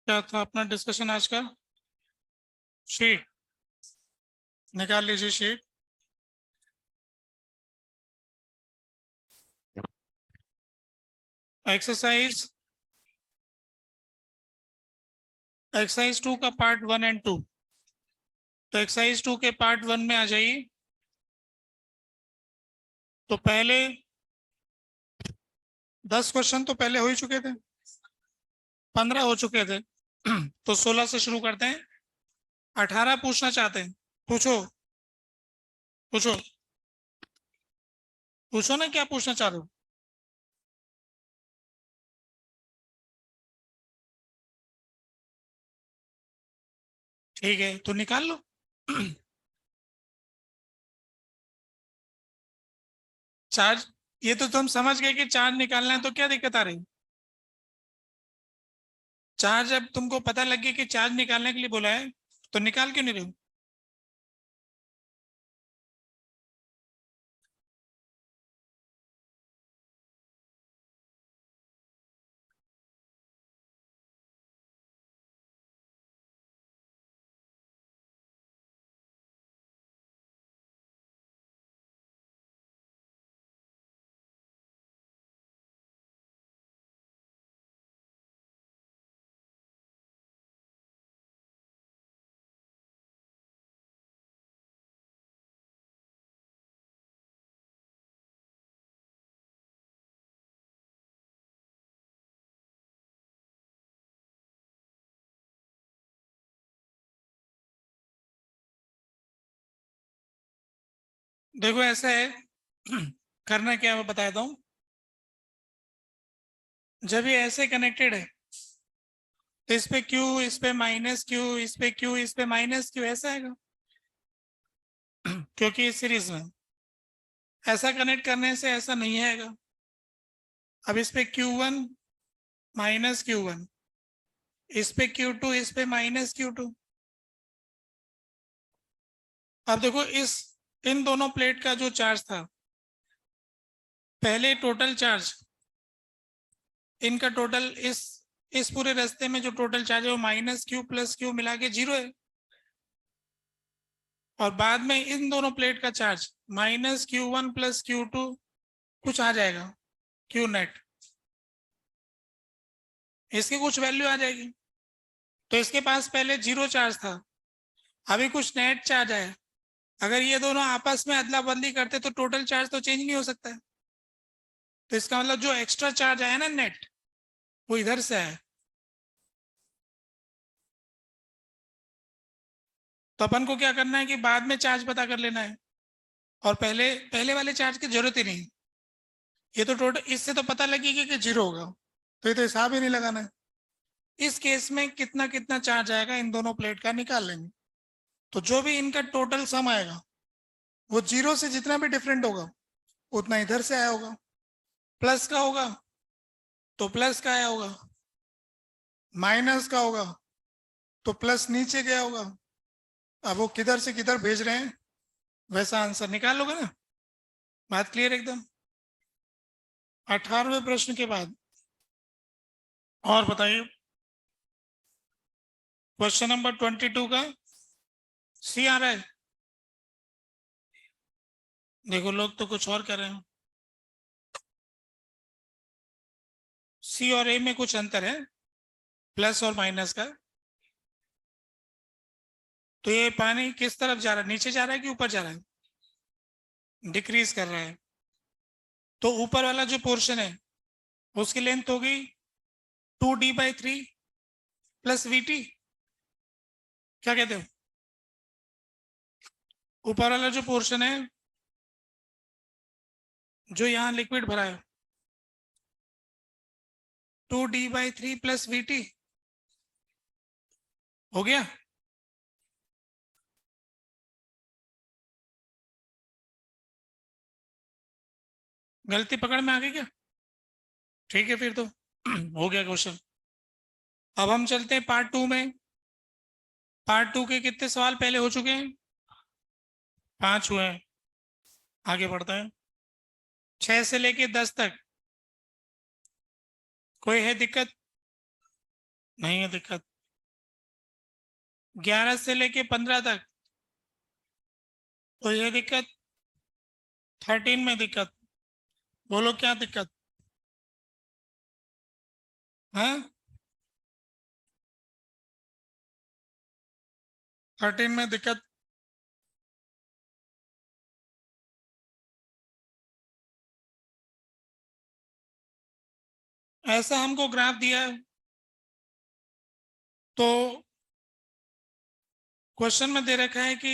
क्या था अपना डिस्कशन आज का? शीट निकाल लीजिए शीट। एक्सरसाइज 2 का पार्ट 1 एंड 2। तो एक्सरसाइज 2 के पार्ट 1 में आ जाइए। तो पहले 10 क्वेश्चन तो पहले हो ही चुके थे, 15 हो चुके थे। तो 16 से शुरू करते हैं। 18 पूछना चाहते हैं? पूछो पूछो पूछो ना, क्या पूछना चाह रहे हो? ठीक है, तो निकाल लो। चार्ज, ये तो तुम समझ गए कि चार्ज निकालना है, तो क्या दिक्कत आ रही? चार्ज, अब तुमको पता लग गया कि चार्ज निकालने के लिए बोला है, तो निकाल क्यों नहीं रहे हो? देखो ऐसा है, करना क्या है मैं बताता हूँ। जब ये ऐसे कनेक्टेड है तो इस पे क्यू, इस पे माइनस क्यू, इस पे क्यू, इस पे माइनस क्यू, ऐसा आएगा। क्योंकि इस सीरीज में ऐसा कनेक्ट करने से ऐसा नहीं आएगा। अब इस पे Q1 माइनस Q1, इस पे Q2, इस पे माइनस Q2। अब देखो इस इन दोनों प्लेट का जो चार्ज था, पहले टोटल चार्ज इनका टोटल इस पूरे रास्ते में जो टोटल चार्ज है वो माइनस क्यू प्लस क्यू मिला के 0 है। और बाद में इन दोनों प्लेट का charge minus Q1 plus Q2 कुछ आ जाएगा, Q नेट, इसकी कुछ वैल्यू आ जाएगी। तो इसके पास पहले 0 चार्ज था, अभी कुछ नेट चार्ज आया। अगर ये दोनों आपस में अदला बदली करते तो टोटल चार्ज तो चेंज नहीं हो सकता है। तो इसका मतलब जो एक्स्ट्रा चार्ज आया ना नेट, वो इधर से आया। तो अपन को क्या करना है कि बाद में चार्ज पता कर लेना है, और पहले पहले वाले चार्ज की जरूरत ही नहीं। ये तो टोटल, इससे तो पता लगेगा कि 0 होगा, तो ये तो हिसाब ही नहीं लगाना है। इस केस में कितना कितना चार्ज आएगा इन दोनों प्लेट का निकाल लेंगे। तो जो भी इनका टोटल सम आएगा वो 0 से जितना भी डिफरेंट होगा उतना इधर से आया होगा। प्लस का होगा तो प्लस का आया होगा, माइनस का होगा तो प्लस नीचे गया होगा। अब वो किधर से किधर भेज रहे हैं वैसा आंसर निकाल लोगे ना। बात क्लियर एकदम? 18वें प्रश्न के बाद और बताइए। क्वेश्चन नंबर 22 का सी आ रहा है। देखो लोग तो कुछ और कर रहे हैं। सी और ए में कुछ अंतर है, प्लस और माइनस का। तो ये पानी किस तरफ जा रहा है, नीचे जा रहा है कि ऊपर जा रहा है? डिक्रीज कर रहा है। तो ऊपर वाला जो पोर्शन है उसकी लेंथ होगी 2D/3 प्लस VT। क्या कहते हो? ऊपर वाला जो पोर्शन है जो यहाँ लिक्विड भरा है, 2D/3 प्लस VT। हो गया? गलती पकड़ में आ गई क्या? ठीक है फिर तो हो गया क्वेश्चन। अब हम चलते हैं पार्ट 2 में। पार्ट 2 के कितने सवाल पहले हो चुके हैं? 5 हुए हैं। आगे बढ़ते हैं। 6 से लेके 10 तक कोई है दिक्कत? नहीं है दिक्कत। 11 से लेके 15 तक, तो ये दिक्कत। 13 में दिक्कत, बोलो क्या दिक्कत है? 13 में दिक्कत। ऐसा हमको ग्राफ दिया है, तो क्वेश्चन में दे रखा है कि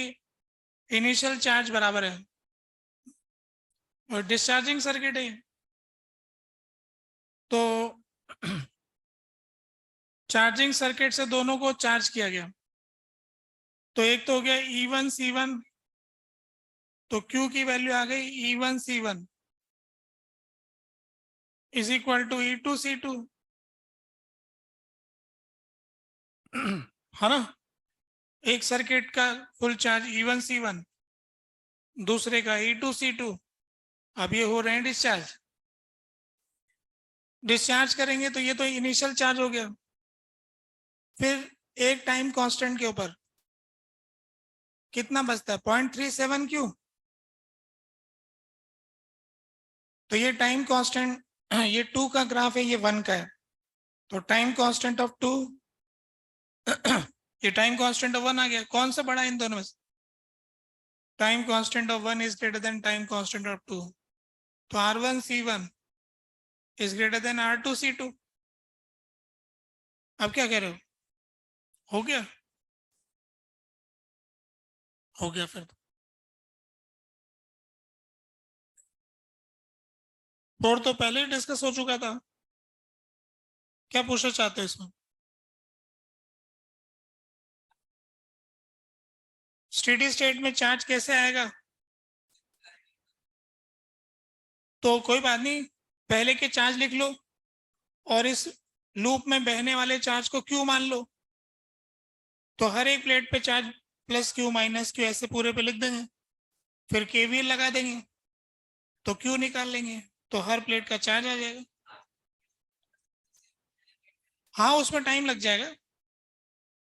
इनिशियल चार्ज बराबर है और डिस्चार्जिंग सर्किट है, तो चार्जिंग सर्किट से दोनों को चार्ज किया गया। तो एक तो हो गया E1 C1, तो Q की वैल्यू आ गई E1 C1 is equal to E2 C2, है ना। एक सर्किट का फुल चार्ज E1 C1, दूसरे का E2 C2। अब ये हो रहे हैं डिस्चार्ज। डिस्चार्ज करेंगे तो ये तो इनिशियल चार्ज हो गया, फिर एक टाइम कांस्टेंट के ऊपर कितना बचता है 0.37 क्यू। तो ये टाइम कांस्टेंट, ये 2 का ग्राफ है, ये 1 का है, तो टाइम कांस्टेंट ऑफ 2, ये टाइम कांस्टेंट ऑफ 1 आ गया। कौन सा बड़ा इन दोनों में से? Time constant of 1 is greater than time constant of 2, तो R1 C1 is greater than R2 C2। अब क्या कह रहे हो गया? हो गया फिर। फोर तो पहले ही डिस्कस हो चुका था। क्या पूछना चाहते हो इसमें? स्टेडी स्टेट में चार्ज कैसे आएगा? तो कोई बात नहीं, पहले के चार्ज लिख लो और इस लूप में बहने वाले चार्ज को क्यू मान लो, तो हर एक प्लेट पे charge plus Q minus Q ऐसे पूरे पे लिख देंगे, फिर केवीएल लगा देंगे तो क्यू निकाल लेंगे, तो हर प्लेट का चार्ज आ जाएगा। हाँ, उसमें टाइम लग जाएगा।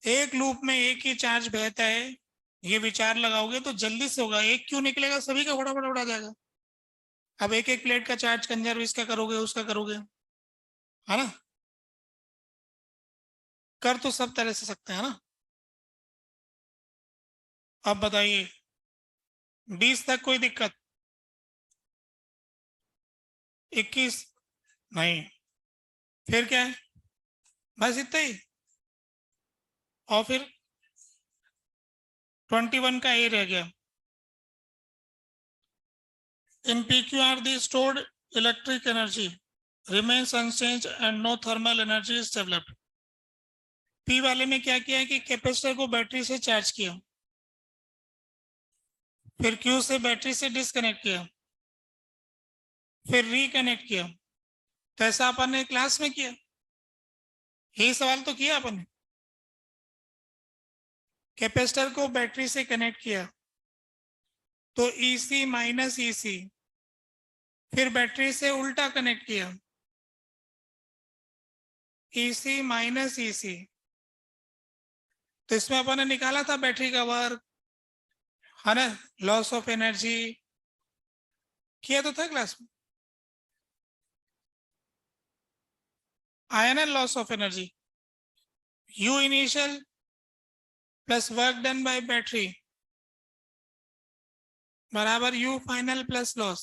एक लूप में एक ही चार्ज बहता है, ये विचार लगाओगे तो जल्दी से होगा। एक क्यू निकलेगा, सभी का फटाफट उड़ा जाएगा। अब एक एक प्लेट का चार्ज कंजर्व इसका करोगे उसका करोगे, है ना। कर तो सब तरह से सकते हैं ना। अब बताइए 20 तक कोई दिक्कत? 21? नहीं। फिर क्या है? बस इतना ही। और फिर 21 का ए रह गया। इन PQR the stored electric energy remains unchanged and no thermal energy is developed। P वाले में क्या किया है कि कैपेसिटर को बैटरी से चार्ज किया, फिर क्यू से बैटरी से डिस्कनेक्ट किया, फिर रिकनेक्ट किया। तो ऐसा अपन ने क्लास में किया, यही सवाल तो किया अपन ने। कैपेसिटर को बैटरी से कनेक्ट किया तो EC माइनस EC, फिर बैटरी से उल्टा कनेक्ट किया EC माइनस EC। तो इसमें अपन ने निकाला था बैटरी का वर्क, है ना, लॉस ऑफ एनर्जी, किया तो था क्लास में। आया ना loss of energy, you initial plus work done by battery बराबर यू फाइनल प्लस लॉस।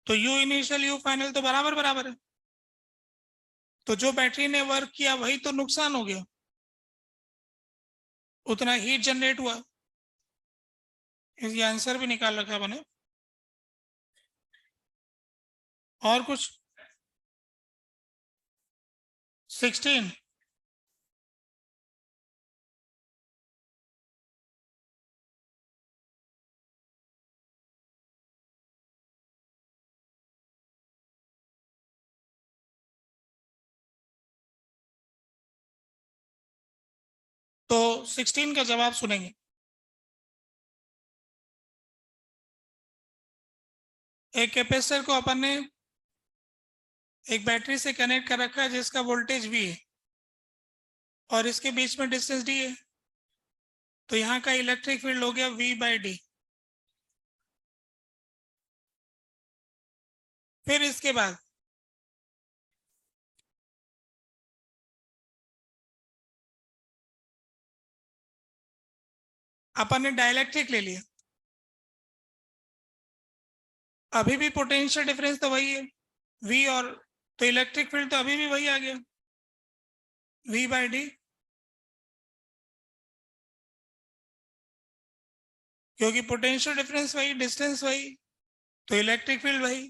तो यू इनिशियल यू फाइनल तो बराबर बराबर है, तो जो बैटरी ने वर्क किया वही तो नुकसान हो गया, उतना हीट जनरेट हुआ। ये आंसर भी निकाल रखा है मैंने। और कुछ? 16? तो 16 का जवाब सुनेंगे। एक कैपेसिटर को अपन ने एक बैटरी से कनेक्ट कर रखा है जिसका वोल्टेज V है, और इसके बीच में डिस्टेंस डी है, तो यहाँ का इलेक्ट्रिक फील्ड हो गया V/d। फिर इसके बाद अपन ने डाइलेक्ट्रिक ले लिया, अभी भी पोटेंशियल डिफरेंस तो वही है V, और तो इलेक्ट्रिक फील्ड तो अभी भी वही आ गया V/d, क्योंकि पोटेंशियल डिफरेंस वही, डिस्टेंस वही, तो इलेक्ट्रिक फील्ड वही,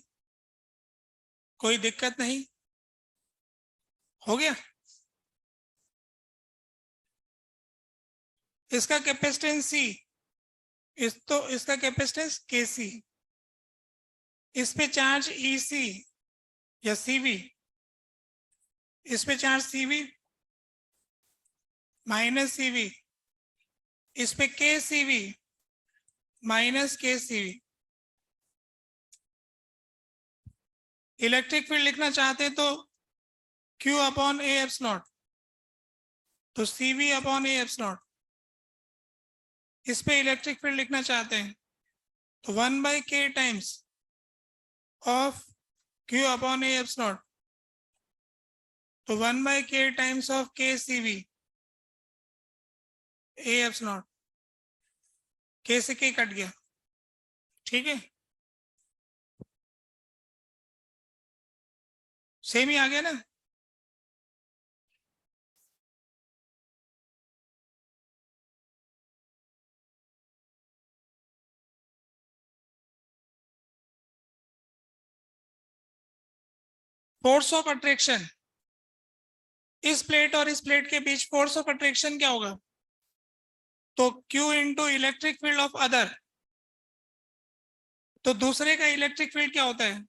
कोई दिक्कत नहीं। हो गया। इसका कैपेसिटेंस C, इसका कैपेसिटेंस Kc, इस पे चार्ज EC या CV, इस पे चार्ज CV माइनस CV, इस पे KCV minus KCV। Electric field लिखना चाहते तो Q/A/0, तो CV/A/0। इस पे इलेक्ट्रिक फील्ड लिखना चाहते हैं तो 1/K टाइम्स ऑफ Q/A/0, तो 1/K times of KCV A/0। K से K कट गया, ठीक है, सेम ही आ गया ना। फोर्स ऑफ अट्रैक्शन, इस प्लेट और इस प्लेट के बीच फोर्स ऑफ अट्रैक्शन क्या होगा, तो Q into electric field of other, तो दूसरे का इलेक्ट्रिक फील्ड क्या होता है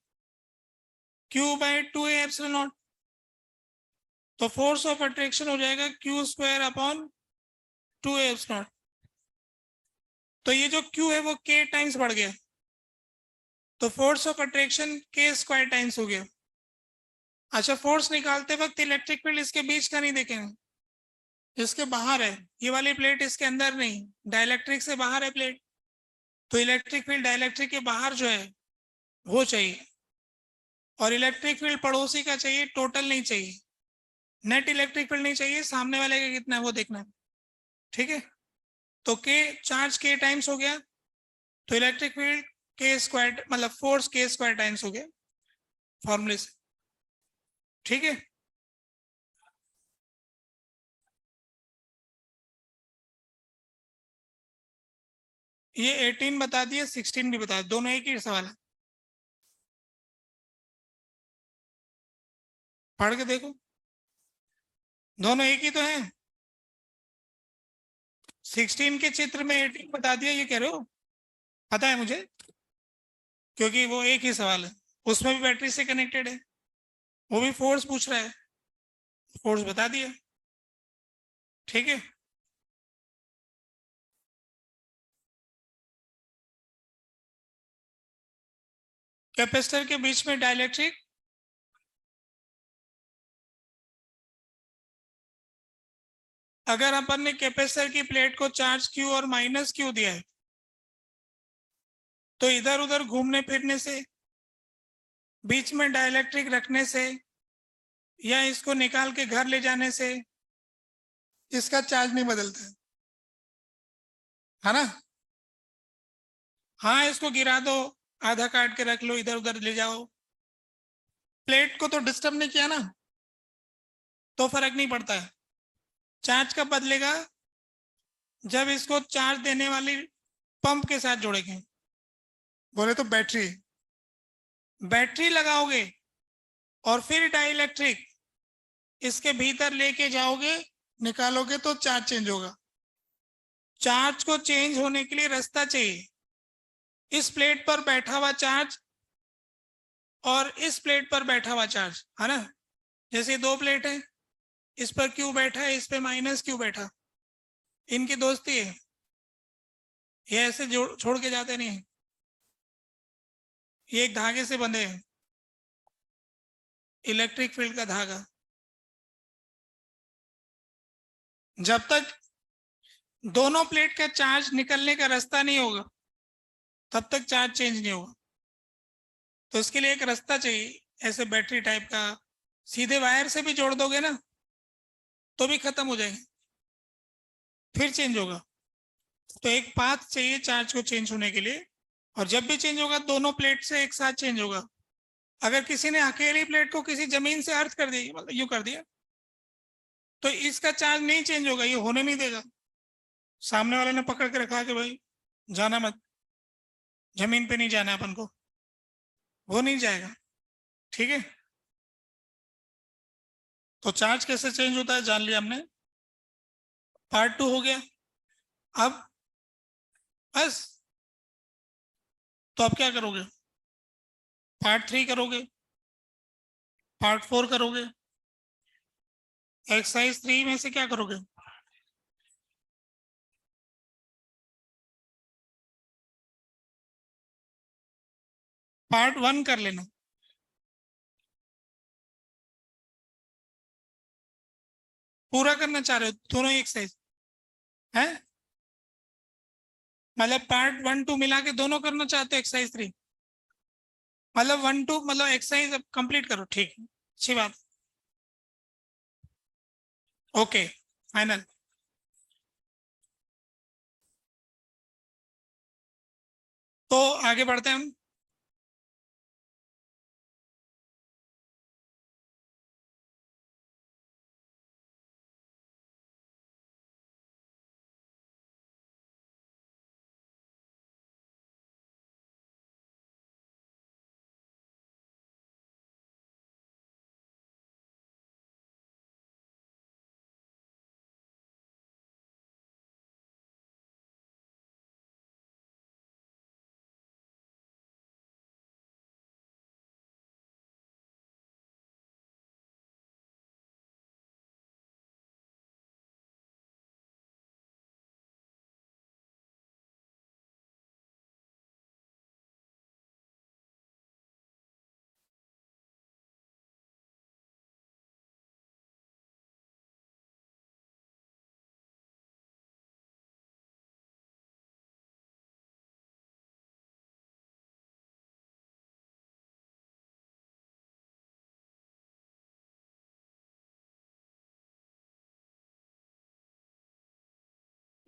Q/2A/0। तो फोर्स ऑफ अट्रैक्शन हो जाएगा Q² / 2A/0। तो ये जो Q है वो K टाइम्स बढ़ गया, तो force of attraction K² times हो गया। अच्छा, फोर्स निकालते वक्त इलेक्ट्रिक फील्ड इसके बीच का नहीं देखेंगे, इसके बाहर है, ये वाली प्लेट इसके अंदर नहीं, डाइलेक्ट्रिक से बाहर है प्लेट, तो इलेक्ट्रिक फील्ड डाइलेक्ट्रिक के बाहर जो है वो चाहिए, और इलेक्ट्रिक फील्ड पड़ोसी का चाहिए, टोटल नहीं चाहिए, नेट इलेक्ट्रिक फील्ड नहीं चाहिए, सामने वाले का कितना है वो देखना है, ठीक है। तो के चार्ज K टाइम्स हो गया, तो इलेक्ट्रिक फील्ड K², मतलब फोर्स K² टाइम्स हो गया फॉर्मूले से, ठीक है। ये 18 बता दिया, 16 भी बता दिया, दोनों एक ही सवाल है, पढ़ के देखो, दोनों एक ही तो है। 16 के चित्र में 18 बता दिया, ये कह रहे हो, पता है मुझे, क्योंकि वो एक ही सवाल है, उसमें भी बैटरी से कनेक्टेड है, वो भी फोर्स पूछ रहा है, फोर्स बता दिया, ठीक है। कैपेसिटर के बीच में डाइलेक्ट्रिक, अगर अपन ने कैपेसिटर की प्लेट को चार्ज Q और माइनस Q दिया है, तो इधर उधर घूमने फिरने से, बीच में डाइलेक्ट्रिक रखने से, या इसको निकाल के घर ले जाने से इसका चार्ज नहीं बदलता है ना। हाँ, इसको गिरा दो, आधा काट के रख लो, इधर उधर ले जाओ, प्लेट को तो डिस्टर्ब नहीं किया ना, तो फर्क नहीं पड़ता है। चार्ज कब बदलेगा, जब इसको चार्ज देने वाली पंप के साथ जोड़ेंगे, बोले तो बैटरी, बैटरी लगाओगे और फिर डाइलेक्ट्रिक इसके भीतर लेके जाओगे, निकालोगे तो चार्ज चेंज होगा। चार्ज को चेंज होने के लिए रास्ता चाहिए, इस प्लेट पर बैठा हुआ चार्ज और इस प्लेट पर बैठा हुआ चार्ज, है ना। जैसे दो प्लेट है, इस पर Q बैठा है, इस पे माइनस Q बैठा, इनकी दोस्ती है, ये ऐसे छोड़ के जाते नहीं, ये एक धागे से बंधे हैं, इलेक्ट्रिक फील्ड का धागा। जब तक दोनों प्लेट का चार्ज निकलने का रास्ता नहीं होगा तब तक चार्ज चेंज नहीं होगा। तो इसके लिए एक रास्ता चाहिए, ऐसे बैटरी टाइप का। सीधे वायर से भी जोड़ दोगे ना तो भी खत्म हो जाएगा, फिर चेंज होगा। तो एक पाथ चाहिए चार्ज को चेंज होने के लिए, और जब भी चेंज होगा दोनों प्लेट से एक साथ चेंज होगा। अगर किसी ने अकेली प्लेट को किसी जमीन से अर्थ कर दी, मतलब यूं कर दिया, तो इसका चार्ज नहीं चेंज होगा, ये होने नहीं देगा। सामने वाले ने पकड़ के रखा कि भाई जाना मत, जमीन पे नहीं जाना है अपन को, वो नहीं जाएगा। ठीक है, तो चार्ज कैसे चेंज होता है जान लिया हमने। पार्ट 2 हो गया। अब बस, तो अब क्या करोगे? पार्ट 3 करोगे, पार्ट 4 करोगे। एक्सरसाइज 3 में से क्या करोगे? पार्ट 1 कर लेना। पूरा करना चाह रहे हो दोनों ही एक्सरसाइज है? मतलब पार्ट 1 2 मिला के दोनों करना चाहते हो एक्सरसाइज 3? मतलब 1 2 मतलब एक्सरसाइज अब कंप्लीट करो, ठीक है, अच्छी बात। Okay, final. तो आगे बढ़ते हैं हम।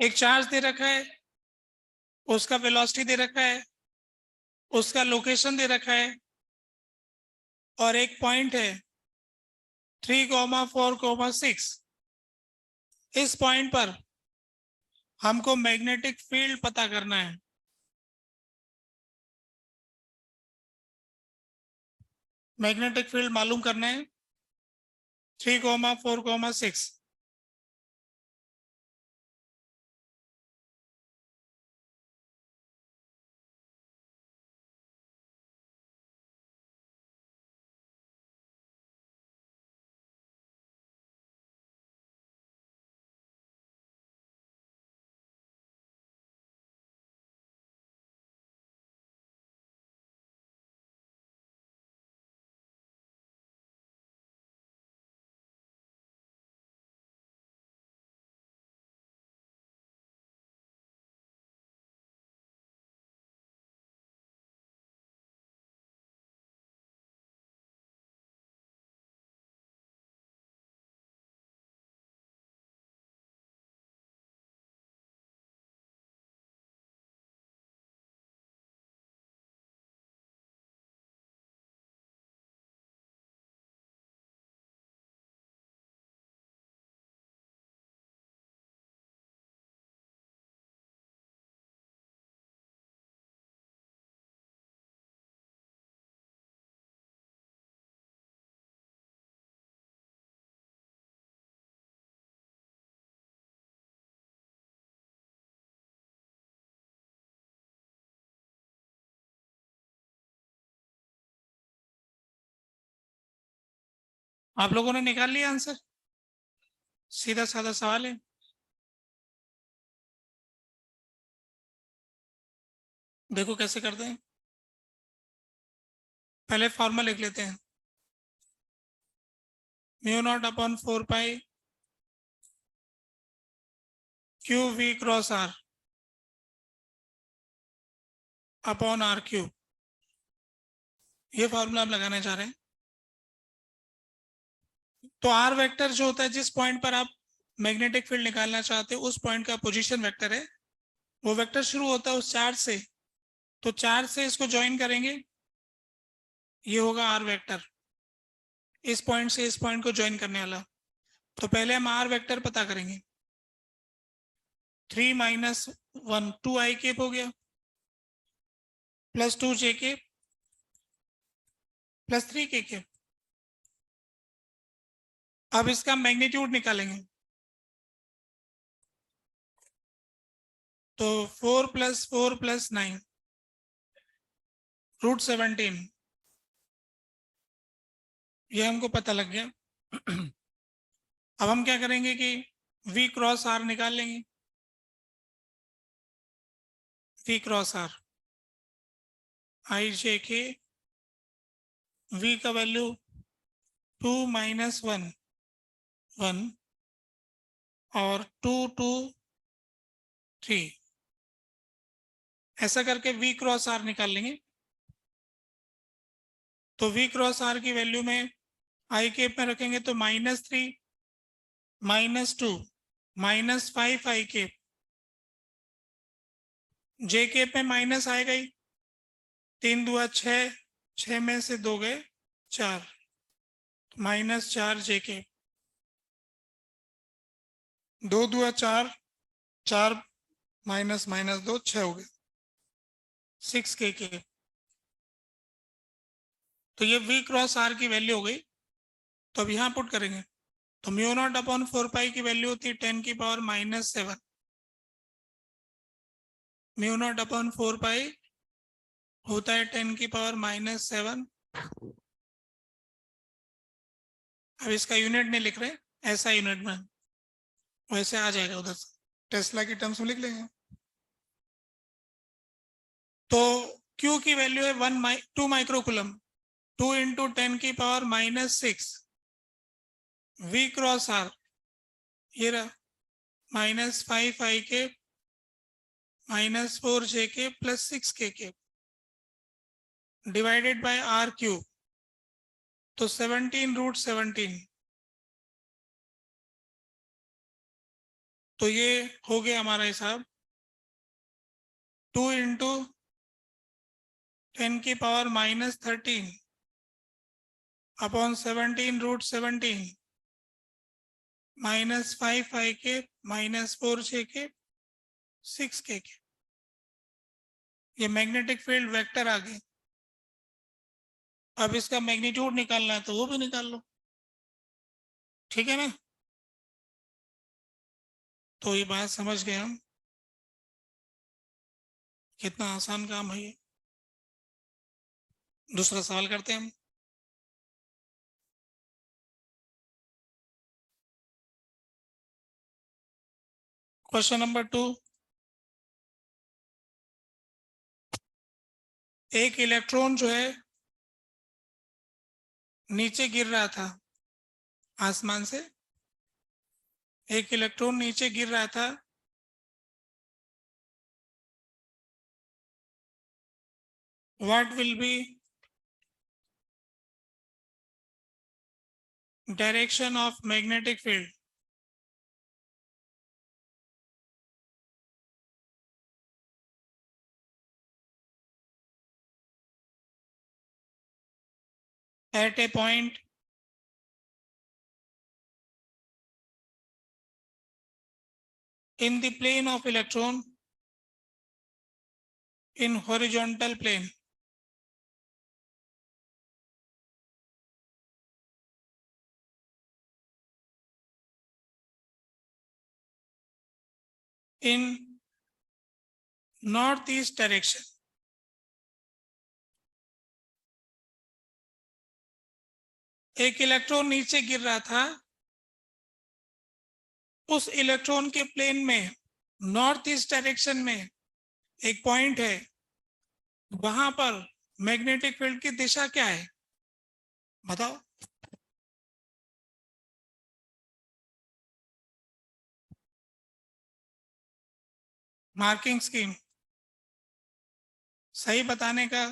एक चार्ज दे रखा है, उसका वेलोसिटी दे रखा है, उसका लोकेशन दे रखा है, और एक पॉइंट है 3,4,6। इस पॉइंट पर हमको मैग्नेटिक फील्ड पता करना है। मैग्नेटिक फील्ड मालूम करना है 3,4,6। आप लोगों ने निकाल लिया आंसर? सीधा साधा सवाल है। देखो कैसे करते हैं। पहले फॉर्मूला लिख लेते हैं। Mu not upon 4 pi Q V cross are upon R cube, ये फॉर्मूला हम लगाने जा रहे हैं। तो आर वेक्टर जो होता है, जिस पॉइंट पर आप मैग्नेटिक फील्ड निकालना चाहते हो उस पॉइंट का पोजीशन वेक्टर है। वो वेक्टर शुरू होता है उस चार्ज से, तो चार्ज से इसको ज्वाइन करेंगे, ये होगा आर वेक्टर, इस पॉइंट से इस पॉइंट को ज्वाइन करने वाला। तो पहले हम आर वेक्टर पता करेंगे। 3 माइनस 1 2 आई केप हो गया, प्लस 2 जे केप प्लस 3 के केप। अब इसका मैग्नीट्यूड निकालेंगे, तो 4 प्लस 4 प्लस 9 रूट 17, ये हमको पता लग गया। अब हम क्या करेंगे कि v क्रॉस आर निकाल लेंगे। v क्रॉस आर आई जे के, v का वैल्यू 2 माइनस 1 1 और 2 2 3, ऐसा करके v क्रॉस आर निकाल लेंगे। तो v क्रॉस आर की वैल्यू में आई केप में रखेंगे तो -3 -2 -5 आई केप, जे केप में माइनस आएगा ही, 3 दुआ 6, 6 में से 2 गए 4, -4 जे केप, 2 दुआ 4, 4 माइनस माइनस 2 6 हो गए 6 के केप। तो ये v क्रॉस आर की वैल्यू हो गई। तो अब यहाँ पुट करेंगे, तो म्यू नॉट अपॉन 4 पाई की वैल्यू होती है 10 की पावर -7, म्यू नॉट अपॉन 4 पाई होता है 10 की पावर -7। अब इसका यूनिट नहीं लिख रहे, ऐसा यूनिट में वैसे आ जाएगा, उधर से टेस्ला की टर्म्स में लिख लेंगे। तो Q की वैल्यू है 2 माइक्रोकुलम, 2 इंटू 10 की पावर -6, v क्रॉस आर ये रहा -5 आई के -4 जे के प्लस 6 के डिवाइडेड बाय आर क्यूब, तो 17 रूट 17। तो ये हो गया हमारा हिसाब, 2 इंटू 10 की पावर -13 अपॉन 17 रूट 17 -5 आई के -4 जे के 6 के। ये मैग्नेटिक फील्ड वेक्टर आ गए। अब इसका मैग्नीट्यूड निकालना है तो वो भी निकाल लो, ठीक है ना। तो ये बात समझ गए हम, कितना आसान काम है ये। दूसरा सवाल करते हैं हम। क्वेश्चन नंबर 2, एक इलेक्ट्रॉन जो है नीचे गिर रहा था आसमान से, एक इलेक्ट्रॉन नीचे गिर रहा था, what will be direction of magnetic field at a point in the plane of electron in horizontal plane. In northeast direction. एक इलेक्ट्रॉन नीचे गिर रहा था, उस इलेक्ट्रॉन के प्लेन में नॉर्थ ईस्ट डायरेक्शन में एक पॉइंट है, वहां पर मैग्नेटिक फील्ड की दिशा क्या है बताओ। मार्किंग स्कीम, सही बताने का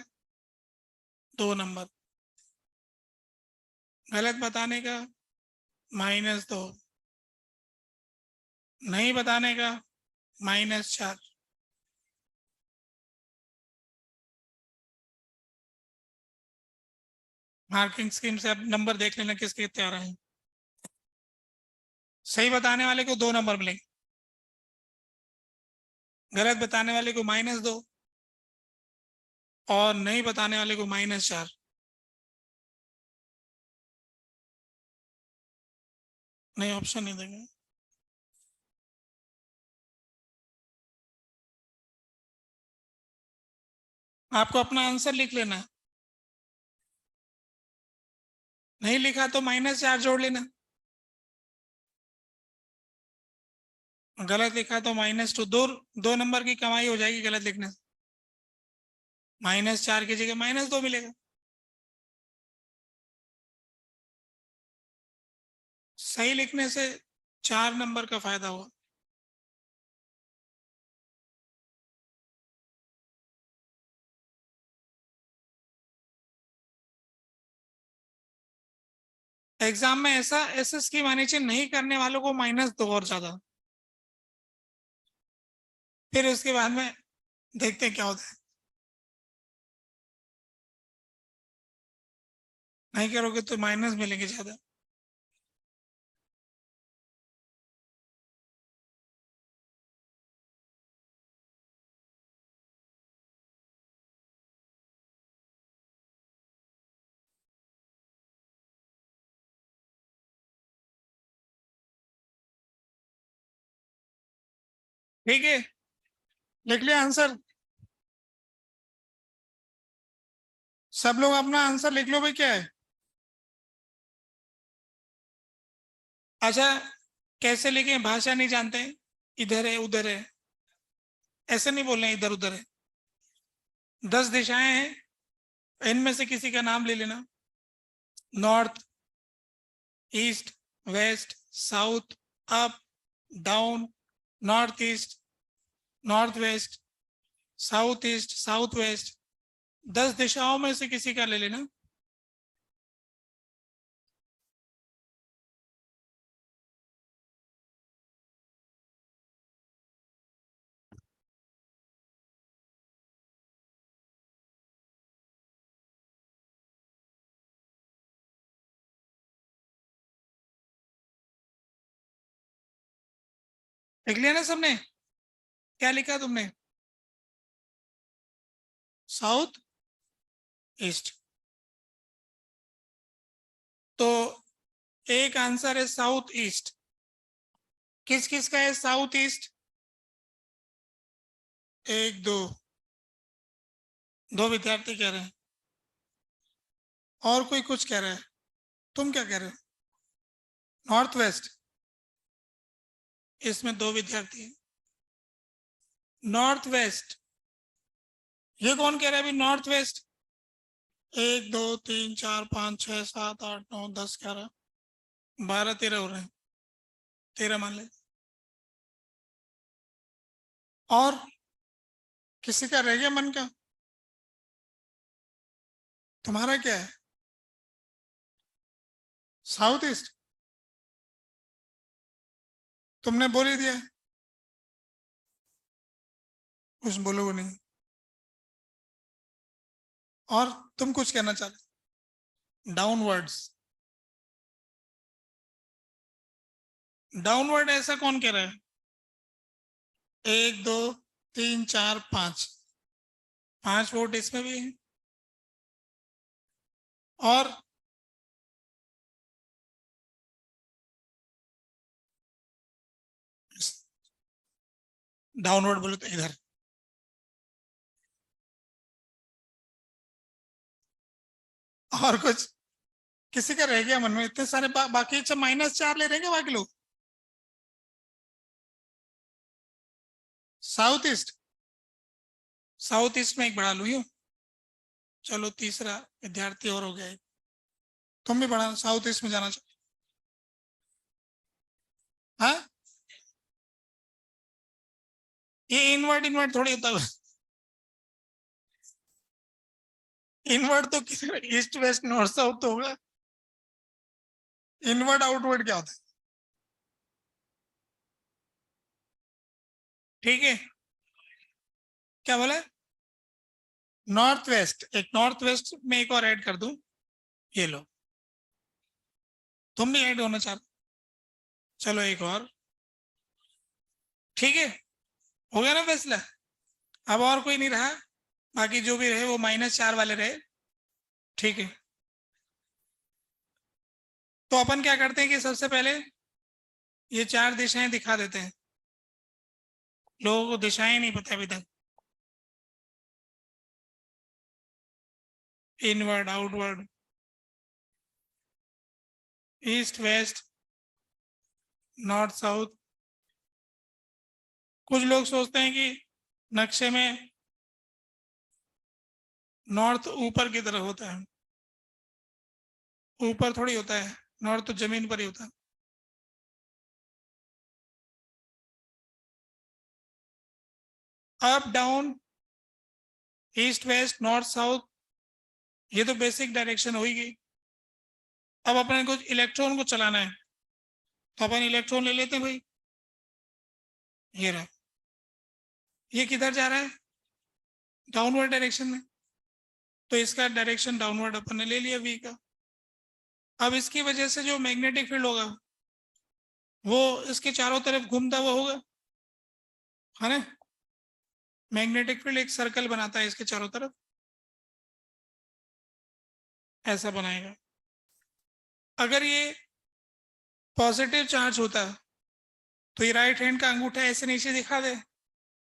2 नंबर, गलत बताने का -2, नहीं बताने का -4। मार्किंग स्कीम से अब नंबर देख लेना किसके कितने आ रहे हैं। सही बताने वाले को 2 नंबर मिलेंगे, गलत बताने वाले को -2 और नहीं बताने वाले को -4। नहीं, ऑप्शन नहीं देंगे। आपको अपना आंसर लिख लेना है, नहीं लिखा तो -4 जोड़ लेना, गलत लिखा तो -2। दो नंबर की कमाई हो जाएगी गलत लिखने से। -4 की जगह -2 मिलेगा। सही लिखने से 4 नंबर का फायदा हुआ। एग्जाम में ऐसा स्कीम आनी चाहिए, नहीं करने वालों को -2 और ज्यादा। फिर उसके बाद में देखते हैं क्या होता है। नहीं करोगे तो माइनस मिलेंगे ज्यादा। ठीक है, लिख लिया आंसर। सब लोग अपना आंसर लिख लो भाई, क्या है। अच्छा, कैसे लिखें, भाषा नहीं जानते हैं, इधर है उधर है, ऐसे नहीं बोलना इधर उधर है। 10 दिशाएं हैं, इनमें से किसी का नाम ले लेना। North, east, west, south, up, down, north east, north west, south east, south west. 10 दिशाओं में से किसी का ले लेना। लिख लिया ना सबने, क्या लिखा तुमने। साउथ ईस्ट, तो एक आंसर है साउथ ईस्ट। किस किस का है साउथ ईस्ट। एक दो, दो विद्यार्थी कह रहे हैं, और कोई कुछ कह रहा है। तुम क्या कह रहे हो। नॉर्थ वेस्ट, इसमें 2 विद्यार्थी हैं। नॉर्थ वेस्ट, ये कौन कह रहा है अभी नॉर्थ वेस्ट। 1 2 3 4 5 6 7 8 9 10 11 12 13 हो रहे हैं, 13 मान ले। और किसी का रह गया मन का। तुम्हारा क्या है। साउथ ईस्ट, तुमने बोल ही दिया, कुछ बोलोगे नहीं। और तुम कुछ कहना चाहते। डाउनवर्ड्स, डाउनवर्ड ऐसा कौन कह रहा है। 1 2 3 4 5, 5 वोट इसमें भी है। और डाउनवर्ड बोले तो इधर। और कुछ किसी का रह गया मन में, इतने सारे बाकी। अच्छा, -4 ले रहेंगे बाकी लोग। साउथ ईस्ट, साउथ ईस्ट में एक बढ़ा लू यूं। चलो, तीसरा विद्यार्थी और हो गया एक। तुम भी बढ़ा, साउथ ईस्ट में जाना चाहो। हाँ, ये इनवर्ट इनवर्ट थोड़ी होता है। इनवर्ट तो किसी ईस्ट वेस्ट नॉर्थ साउथ तो होगा। इनवर्ट आउटवर्ड क्या होता है? ठीक है, क्या बोला? नॉर्थ वेस्ट, एक नॉर्थ वेस्ट में एक और ऐड कर दूं, ये लो, तुम भी ऐड होना चाहते? चलो एक और, ठीक है, हो गया ना फैसला। अब और कोई नहीं रहा, बाकी जो भी रहे वो -4 वाले रहे। ठीक है, तो अपन क्या करते हैं कि सबसे पहले ये 4 दिशाएं दिखा देते हैं। लोगों को दिशाएं नहीं पता अभी तक। Inward outward, east west, north south. कुछ लोग सोचते हैं कि नक्शे में नॉर्थ ऊपर की तरफ होता है, ऊपर थोड़ी होता है, नॉर्थ तो जमीन पर ही होता है। Up down, east west north south, ये तो बेसिक डायरेक्शन होगी। अब अपने को इलेक्ट्रॉन को चलाना है, तो अपन इलेक्ट्रॉन ले लेते हैं भाई। ये रहा, ये किधर जा रहा है? डाउनवर्ड डायरेक्शन में, तो इसका डायरेक्शन डाउनवर्ड अपन ने ले लिया वी का। अब इसकी वजह से जो मैग्नेटिक फील्ड होगा वो इसके चारों तरफ घूमता हुआ होगा, है ना? मैग्नेटिक फील्ड एक सर्कल बनाता है इसके चारों तरफ, ऐसा बनाएगा। अगर ये पॉजिटिव चार्ज होता तो ये राइट हैंड का अंगूठा ऐसे नीचे दिखा दे,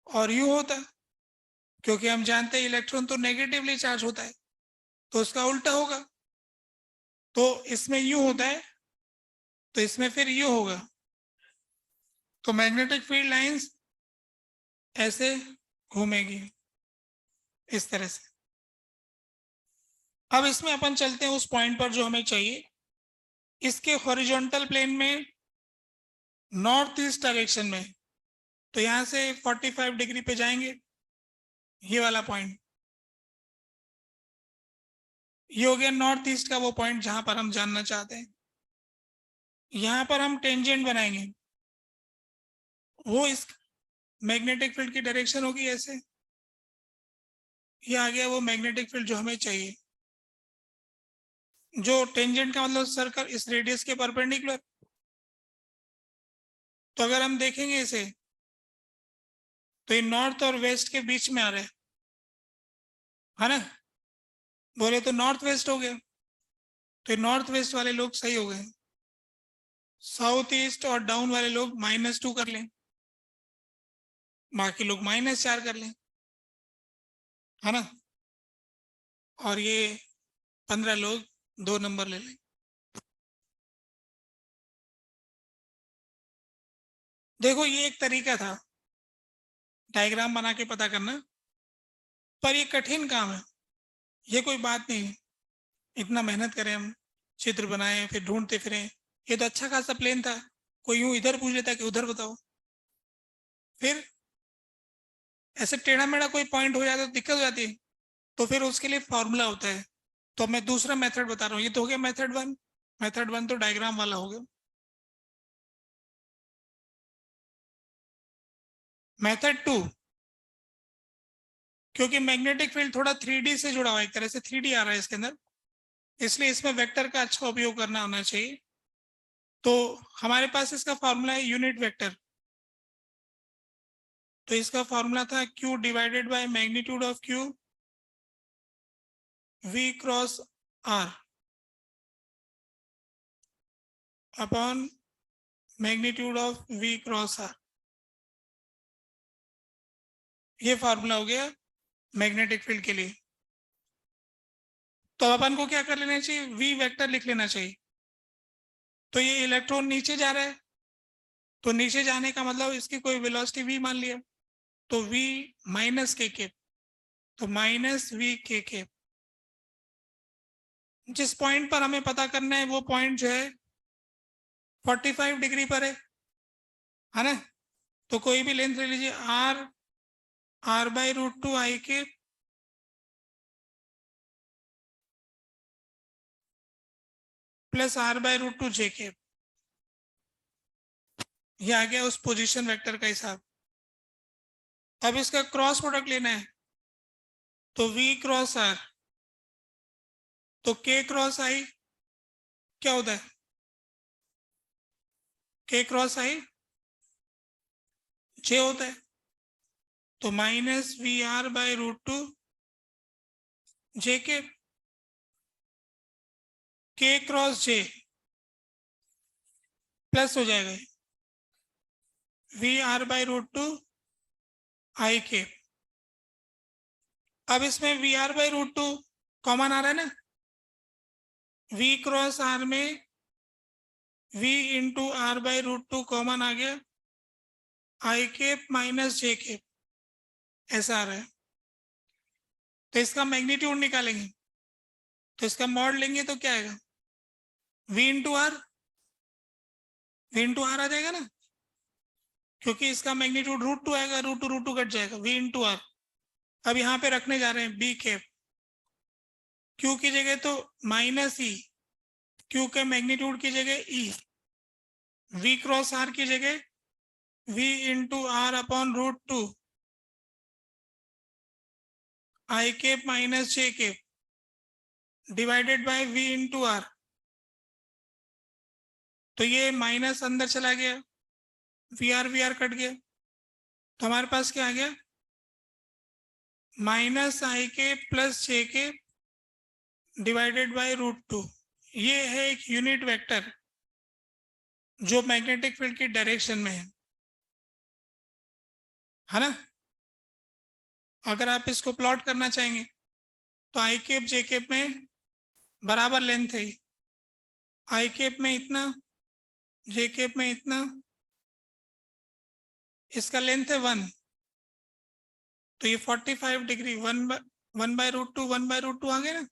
और यू होता, क्योंकि हम जानते हैं इलेक्ट्रॉन तो नेगेटिवली चार्ज होता है, तो उसका उल्टा होगा। तो इसमें यू होता है, तो इसमें फिर यू होगा। तो मैग्नेटिक फील्ड लाइंस ऐसे घूमेगी इस तरह से। अब इसमें अपन चलते हैं उस पॉइंट पर जो हमें चाहिए। इसके हॉरिजॉन्टल प्लेन में नॉर्थ ईस्ट डायरेक्शन में, तो यहां से 45 डिग्री पे जाएंगे, ये वाला पॉइंट। ये हो गया नॉर्थ ईस्ट का वो पॉइंट जहां पर हम जानना चाहते हैं। यहां पर हम टेंजेंट बनाएंगे, वो इस मैग्नेटिक फील्ड की डायरेक्शन होगी ऐसे। ये आ गया वो मैग्नेटिक फील्ड जो हमें चाहिए। जो टेंजेंट का मतलब सर्कल इस रेडियस के परपेंडिकुलर। तो अगर हम देखेंगे इसे, तो ये नॉर्थ और वेस्ट के बीच में आ रहा है ना? बोले तो नॉर्थ वेस्ट हो गया, तो ये नॉर्थ वेस्ट वाले लोग सही हो गए। साउथ ईस्ट और डाउन वाले लोग -2 कर लें, बाकी लोग -4 कर लें, है ना? और ये 15 लोग 2 नंबर ले लें। देखो ये एक तरीका था डायग्राम बना के पता करना, पर ये कठिन काम है। ये कोई बात नहीं है, इतना मेहनत करें हम, चित्र बनाए फिर ढूंढते फिरें। ये तो अच्छा खासा प्लेन था, कोई यूं इधर पूछ लेता कि उधर बताओ। फिर ऐसे टेढ़ा मेढ़ा कोई पॉइंट हो जाता तो दिक्कत हो जाती है, तो फिर उसके लिए फॉर्मूला होता है। तो मैं दूसरा मेथड बता रहा हूँ, ये तो हो गया मेथड 1। मेथड 1 तो डायग्राम वाला हो गया। मेथड 2, क्योंकि मैग्नेटिक फील्ड थोड़ा 3D से जुड़ा हुआ है, एक तरह से 3D आ रहा है इसके अंदर, इसलिए इसमें वेक्टर का अच्छा उपयोग करना आना चाहिए। तो हमारे पास इसका फॉर्मूला है यूनिट वेक्टर। तो इसका फॉर्मूला था Q divided by magnitude of Q V cross R upon magnitude of V cross R। ये फार्मूला हो गया मैग्नेटिक फील्ड के लिए। तो अपन को क्या कर लेना चाहिए, V वेक्टर लिख लेना चाहिए। तो ये इलेक्ट्रॉन नीचे जा रहा है, तो नीचे जाने का मतलब इसकी कोई वेलोसिटी V मान लिया, तो V माइनस के केप, तो -V के। जिस पॉइंट पर हमें पता करना है वो पॉइंट जो है 45 डिग्री पर है ना? तो कोई भी लेंथ ले लीजिए R r/√2 i के प्लस r/√2 j के। ये आ गया उस पोजीशन वेक्टर का हिसाब। अब इसका क्रॉस प्रोडक्ट लेना है, तो v क्रॉस r, तो k क्रॉस i क्या होता है? k क्रॉस i j होता है, तो -VR/√2 j के। k क्रॉस j प्लस हो जाएगा VR/√2 i के। अब इसमें VR/√2 कॉमन आ रहा है ना, v क्रॉस r में v इंटू r/√2 कॉमन आ गया, i के माइनस j के, ऐसा आ रहा है। तो इसका मैग्नीट्यूड निकालेंगे, तो इसका मॉड लेंगे तो क्या आएगा? v into R, v into R आ जाएगा ना, क्योंकि इसका मैग्नीट्यूड √2 आएगा, √2 कट जाएगा, v इंटू आर। अब यहाँ पे रखने जा रहे हैं बी कैप, क्यू की जगह तो माइनस ई, क्यू के मैग्नीट्यूड की जगह ई, v क्रॉस आर की जगह v into R upon √2 I cap minus J cap divided by v into R. तो ये माइनस अंदर चला गया, वी आर कट गया, तो हमारे पास क्या आ गया? माइनस आई के प्लस जे के डिवाइडेड बाय √2। ये है एक यूनिट वेक्टर जो मैग्नेटिक फील्ड की डायरेक्शन में है ना। अगर आप इसको प्लॉट करना चाहेंगे तो आई केप जे केप में बराबर लेंथ है, आई केप में इतना, जे केप में इतना, इसका लेंथ है 1, तो ये 45 डिग्री 1/√2 1/√2 आ गया ना।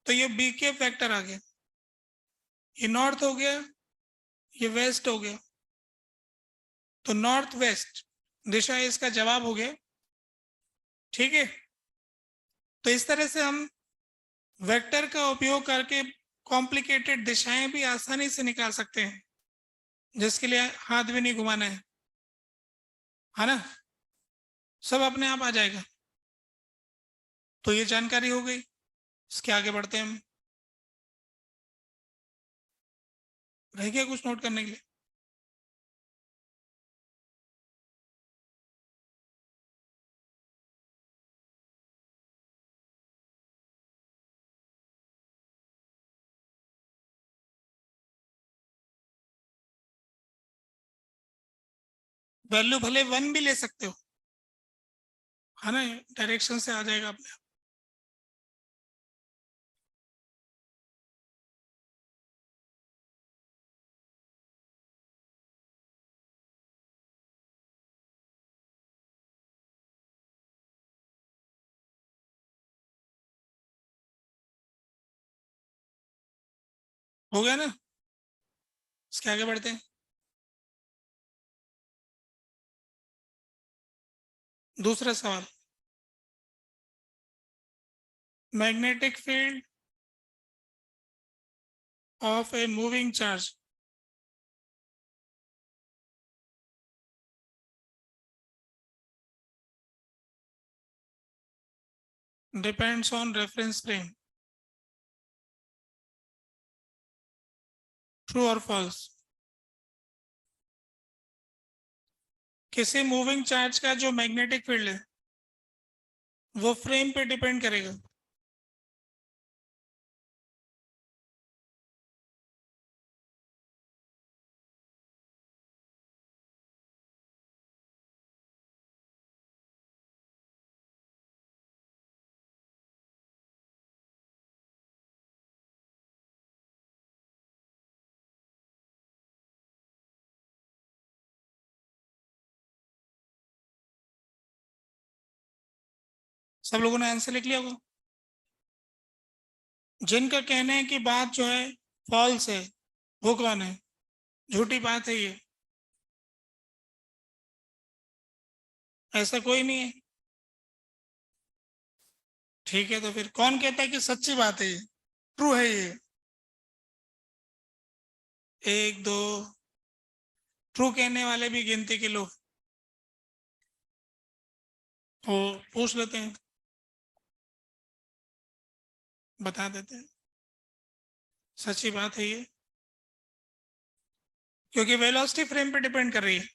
तो ये बी केप वेक्टर आ गया, ये नॉर्थ हो गया, ये वेस्ट हो गया, तो नॉर्थ वेस्ट दिशा इसका जवाब हो गया। ठीक है, तो इस तरह से हम वेक्टर का उपयोग करके कॉम्प्लिकेटेड दिशाएं भी आसानी से निकाल सकते हैं, जिसके लिए हाथ भी नहीं घुमाना है ना, सब अपने आप आ जाएगा। तो ये जानकारी हो गई, इसके आगे बढ़ते हैं हम। रह गया कुछ नोट करने के लिए? वैल्यू भले 1 भी ले सकते हो, है ना, डायरेक्शन से आ जाएगा अपने आप। हो गया ना, इसके आगे बढ़ते हैं। दूसरा सवाल, magnetic field of a moving charge depends on reference frame, true और फॉल्स? किसी मूविंग चार्ज का जो मैग्नेटिक फील्ड है वो फ्रेम पे डिपेंड करेगा। सब लोगों ने आंसर लिख लिया होगा। जिनका कहना है कि बात जो है फॉल्स है, वो कौन है? झूठी बात है ये। ऐसा कोई नहीं है। ठीक है, तो फिर कौन कहता है कि सच्ची बात है, ये ट्रू है ये? एक दो ट्रू कहने वाले भी गिनती के लोग, तो पूछ लेते हैं, बता देते हैं सच्ची बात है ये, क्योंकि वेलोसिटी फ्रेम पे डिपेंड कर रही है।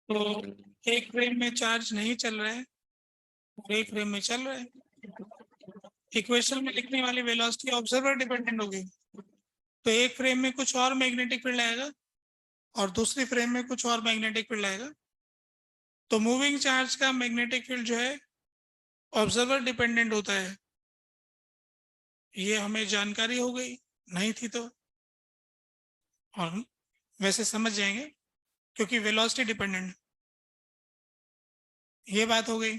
तो एक फ्रेम में चार्ज नहीं चल रहा है और एक फ्रेम में चल रहा है। इक्वेशन में लिखने वाली वेलोसिटी ऑब्जर्वर डिपेंडेंट होगी। तो एक फ्रेम में कुछ और मैग्नेटिक फील्ड आएगा और दूसरी फ्रेम में कुछ और मैग्नेटिक फील्ड आएगा। तो मूविंग चार्ज का मैग्नेटिक फील्ड जो है ऑब्जर्वर डिपेंडेंट होता है। ये हमें जानकारी हो गई, नहीं थी तो, और हम वैसे समझ जाएंगे क्योंकि वेलोसिटी डिपेंडेंट, ये बात हो गई।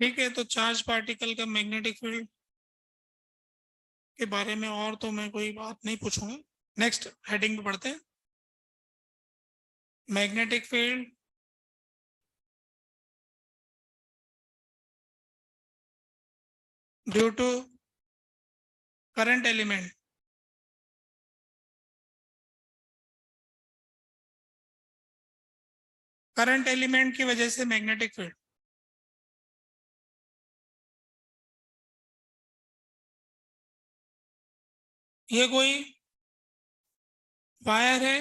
ठीक है, तो चार्ज पार्टिकल का मैग्नेटिक फील्ड के बारे में और तो मैं कोई बात नहीं पूछूंगा। नेक्स्ट हेडिंग पे पढ़ते हैं। Magnetic field due to current element. Current element की वजह से मैग्नेटिक फील्ड, ये कोई वायर है,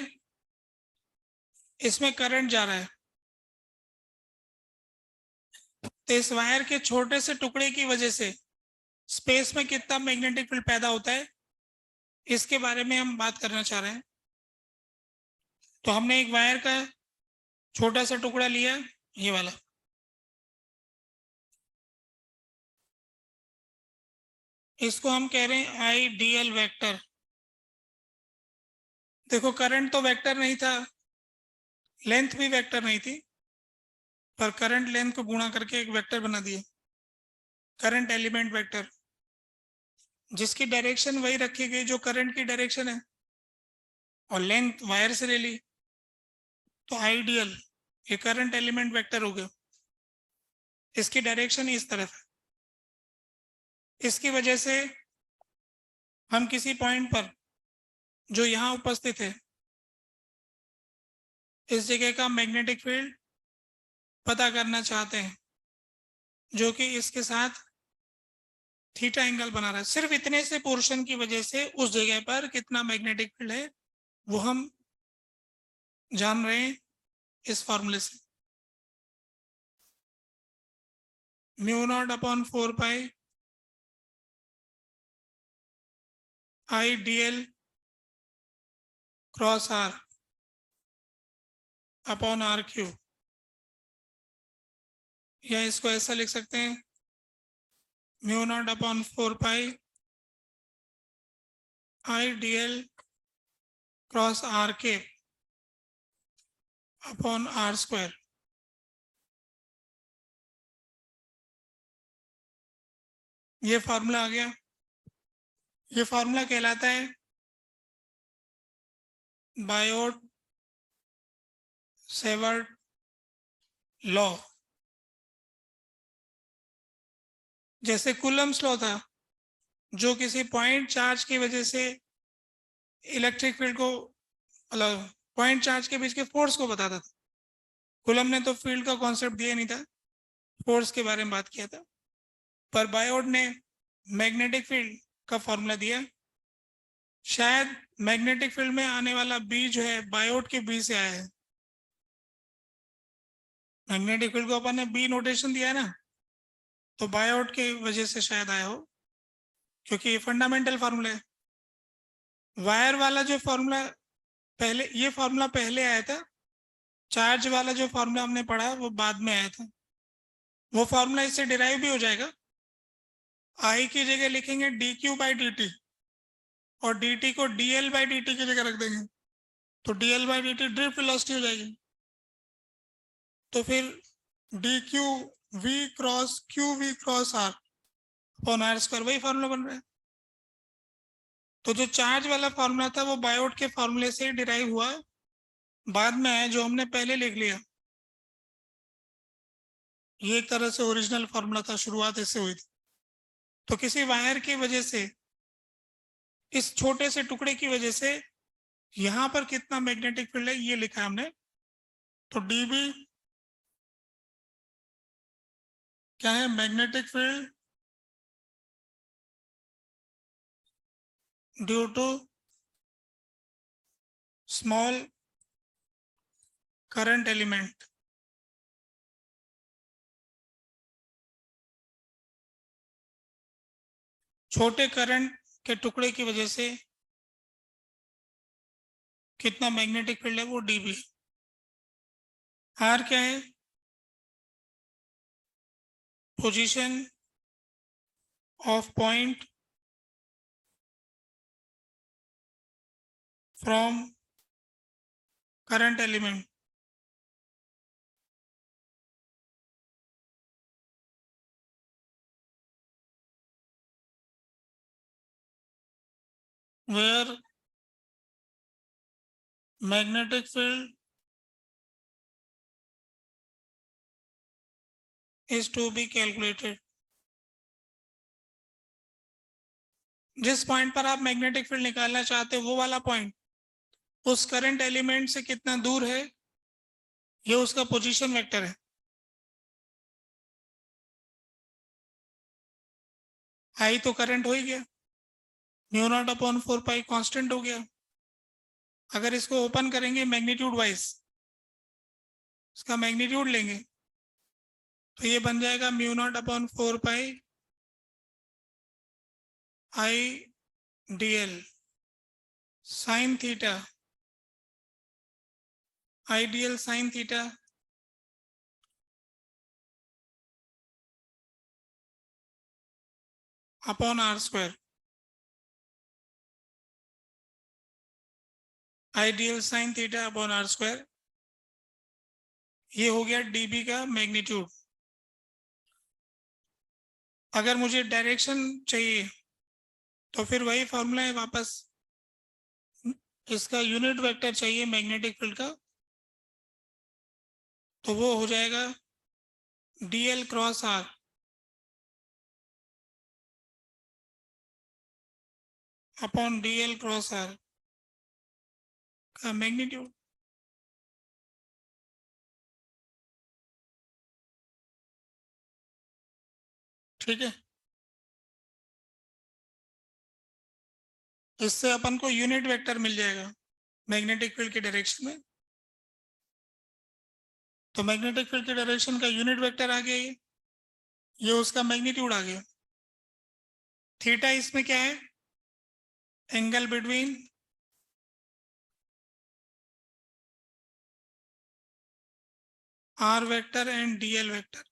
इसमें करंट जा रहा है, तो इस वायर के छोटे से टुकड़े की वजह से स्पेस में कितना मैग्नेटिक फील्ड पैदा होता है, इसके बारे में हम बात करना चाह रहे हैं। तो हमने एक वायर का छोटा सा टुकड़ा लिया, ये वाला, इसको हम कह रहे हैं आई डी एल वैक्टर। देखो करंट तो वेक्टर नहीं था, लेंथ भी वेक्टर नहीं थी, पर करंट लेंथ को गुणा करके एक वेक्टर बना दिया, करंट एलिमेंट वेक्टर, जिसकी डायरेक्शन वही रखी गई जो करंट की डायरेक्शन है, और लेंथ वायर से ले ली, तो आइडियल ये करंट एलिमेंट वेक्टर हो गया। इसकी डायरेक्शन इस तरफ है। इसकी वजह से हम किसी पॉइंट पर जो यहाँ उपस्थित है, इस जगह का मैग्नेटिक फील्ड पता करना चाहते हैं, जो कि इसके साथ थीटा एंगल बना रहा है। सिर्फ इतने से पोर्शन की वजह से उस जगह पर कितना मैग्नेटिक फील्ड है वो हम जान रहे हैं इस फॉर्मूले से। Mu not upon 4 pi I D L cross are upon R cube, या इसको ऐसा लिख सकते हैं, mu not upon 4 pi I D L cross are के अपॉन आर स्क्वायर। ये फार्मूला आ गया। ये फार्मूला कहलाता है बायोट सेवर्ट लॉ। जैसे कूलम्स लॉ था, जो किसी पॉइंट चार्ज की वजह से इलेक्ट्रिक फील्ड को, मतलब पॉइंट चार्ज के बीच के फोर्स को बताता था। कूलम ने तो फील्ड का कॉन्सेप्ट दिया नहीं था, फोर्स के बारे में बात किया था। पर बायोट ने मैग्नेटिक फील्ड का फॉर्मूला दिया। शायद मैग्नेटिक फील्ड में आने वाला बी जो है बायोट के बी से आया है। मैग्नेटिक फील्ड को अपन ने बी नोटेशन दिया है ना, तो बायोट के वजह से शायद आया हो, क्योंकि ये फंडामेंटल फार्मूला है। वायर वाला जो फार्मूला पहले, ये फार्मूला पहले आया था। चार्ज वाला जो फार्मूला हमने पढ़ा वो बाद में आया था। वो फार्मूला इससे डिराइव भी हो जाएगा। आई की जगह लिखेंगे D Q by D T, और डी टी को D L by D T की जगह रख देंगे, तो D L by D T drift velocity हो जाएगी। तो फिर D Q V cross are upon are square, वही फार्मूला बन रहा है। तो जो चार्ज वाला फॉर्मूला था वो बायोट के फॉर्मूले से डिराइव हुआ, बाद में आया जो हमने पहले लिख लिया। ये एक तरह से ओरिजिनल फॉर्मूला था, शुरुआत इससे हुई थी। तो किसी वायर की वजह से, इस छोटे से टुकड़े की वजह से यहां पर कितना मैग्नेटिक फील्ड है ये लिखा है हमने। तो डीबी क्या है? Magnetic field due to small current element. छोटे करंट के टुकड़े की वजह से कितना मैग्नेटिक फील्ड है वो डीबी। आर क्या है? Position of point from current element. Where magnetic field is to be calculated। जिस पॉइंट पर आप मैग्नेटिक फील्ड निकालना चाहते हो वो वाला पॉइंट उस करंट एलिमेंट से कितना दूर है, ये उसका पोजीशन वेक्टर है। आई तो करंट हो ही गया, mu not upon 4 pi constant हो गया। अगर इसको ओपन करेंगे मैग्नीट्यूड वाइज, इसका मैग्नीट्यूड लेंगे तो ये बन जाएगा mu not upon 4 pi I D L sine theta, I D L sine theta upon are square. I D L sine theta upon are square, ये हो गया डीबी का मैग्नीट्यूड। अगर मुझे डायरेक्शन चाहिए तो फिर वही फॉर्मूला है वापस, इसका यूनिट वेक्टर चाहिए मैग्नेटिक फील्ड का, तो वो हो जाएगा DL cross are upon DL cross R का मैग्नीट्यूड। ठीक है, इससे अपन को यूनिट वेक्टर मिल जाएगा मैग्नेटिक फील्ड की डायरेक्शन में। तो मैग्नेटिक फील्ड की डायरेक्शन का यूनिट वेक्टर आ गया, ये उसका मैग्नीट्यूड आ गया। थीटा इसमें क्या है? Angle between R vector and DL vector.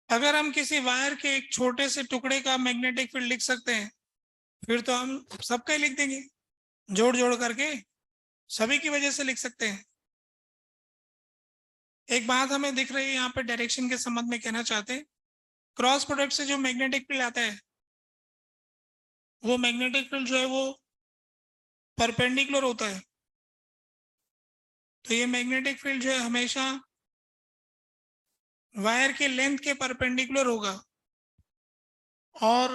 अगर हम किसी वायर के एक छोटे से टुकड़े का मैग्नेटिक फील्ड लिख सकते हैं, फिर तो हम सबका ही लिख देंगे, जोड़ जोड़ करके सभी की वजह से लिख सकते हैं। एक बात हमें दिख रही है यहाँ पे डायरेक्शन के संबंध में कहना चाहते हैं, क्रॉस प्रोडक्ट से जो मैग्नेटिक फील्ड आता है वो मैग्नेटिक फील्ड जो है वो परपेंडिकुलर होता है। तो ये मैग्नेटिक फील्ड जो है हमेशा वायर के लेंथ के परपेंडिकुलर होगा और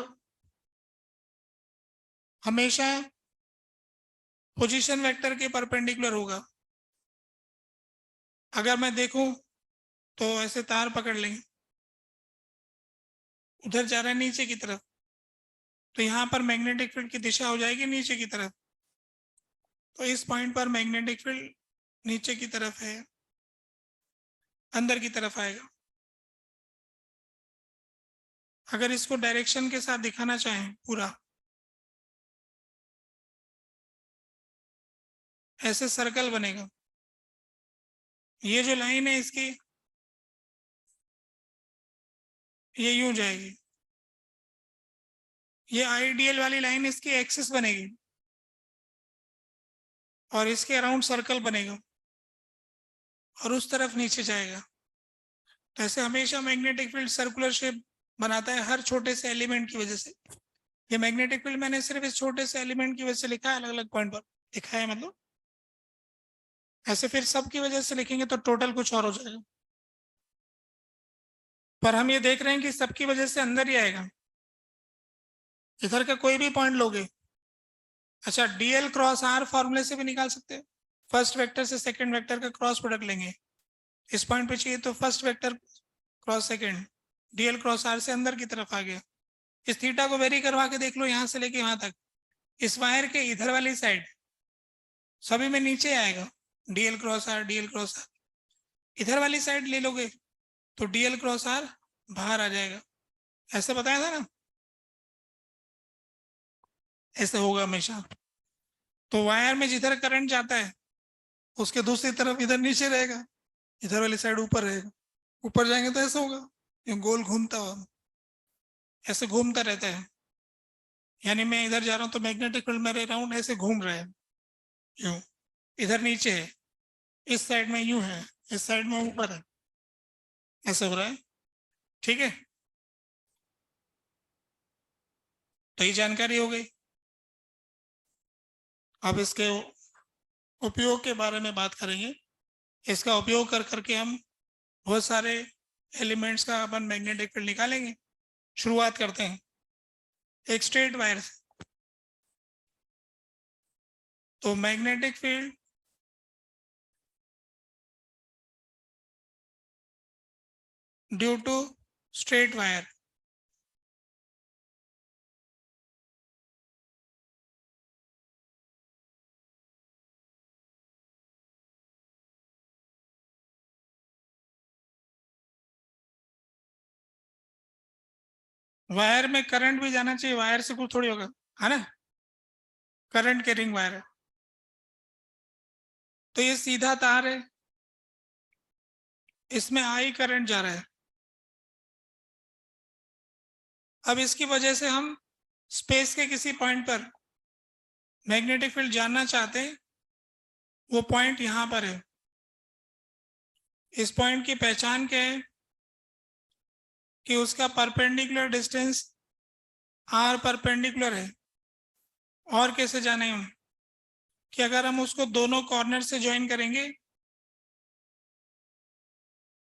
हमेशा पोजीशन वेक्टर के परपेंडिकुलर होगा। अगर मैं देखूं तो ऐसे तार पकड़ लेंगे, उधर जा रहा है नीचे की तरफ, तो यहाँ पर मैग्नेटिक फील्ड की दिशा हो जाएगी नीचे की तरफ। तो इस पॉइंट पर मैग्नेटिक फील्ड नीचे की तरफ है, अंदर की तरफ आएगा। अगर इसको डायरेक्शन के साथ दिखाना चाहें पूरा, ऐसे सर्कल बनेगा। ये जो लाइन है इसकी, ये यूं जाएगी। ये आइडियल वाली लाइन इसकी एक्सिस बनेगी और इसके अराउंड सर्कल बनेगा और उस तरफ नीचे जाएगा। तो ऐसे हमेशा मैग्नेटिक फील्ड सर्कुलर शेप बनाता है हर छोटे से एलिमेंट की वजह से। ये मैग्नेटिक फील्ड मैंने सिर्फ इस छोटे से एलिमेंट की वजह से लिखा है, अलग अलग पॉइंट पर लिखा है मतलब। ऐसे फिर सब की वजह से लिखेंगे तो टोटल कुछ और हो जाएगा, पर हम ये देख रहे हैं कि सबकी वजह से अंदर ही आएगा। इधर का कोई भी पॉइंट लोगे, अच्छा डीएल क्रॉस आर फॉर्मूले से भी निकाल सकते हैं। फर्स्ट वेक्टर से सेकंड वेक्टर का क्रॉस प्रोडक्ट लेंगे, इस पॉइंट पे चाहिए तो first vector cross second, dl cross r से अंदर की तरफ आ गया। इस थीटा को वेरी करवा के देख लो, यहां से लेके यहां तक, इस वायर के इधर वाली साइड सभी में नीचे आएगा dl cross r, dl cross r. इधर वाली साइड ले लोगे तो डीएल क्रॉस आर बाहर आ जाएगा। ऐसे बताया था ना, ऐसे होगा हमेशा। तो वायर में जिधर करंट जाता है उसके दूसरी तरफ इधर नीचे रहेगा, इधर वाली साइड ऊपर रहेगा। ऊपर जाएंगे तो ऐसा होगा, ये गोल घूमता हुआ ऐसे घूमता रहता है। यानी मैं इधर जा रहा हूँ तो मैग्नेटिक फील्ड मेरे राउंड ऐसे घूम रहा है, यूं। इधर नीचे है, इस साइड में यूं है, इस साइड में ऊपर है, ऐसे हो रहा है। ठीक है, तो ये जानकारी हो गई। अब इसके उपयोग के बारे में बात करेंगे। इसका उपयोग कर करके हम बहुत सारे एलिमेंट्स का अपन मैग्नेटिक फील्ड निकालेंगे। शुरुआत करते हैं एक स्ट्रेट वायर से। तो magnetic field due to straight wire, wire में करंट भी जाना चाहिए, वायर से कुछ थोड़ी होगा, है ना। करंट कैरिंग वायर है, तो ये सीधा तार है, इसमें आई करंट जा रहा है। अब इसकी वजह से हम स्पेस के किसी पॉइंट पर मैग्नेटिक फील्ड जानना चाहते हैं, वो पॉइंट यहां पर है। इस पॉइंट की पहचान क्या है कि उसका परपेंडिकुलर डिस्टेंस आर परपेंडिकुलर है। और कैसे जाने हम कि अगर हम उसको दोनों कॉर्नर से ज्वाइन करेंगे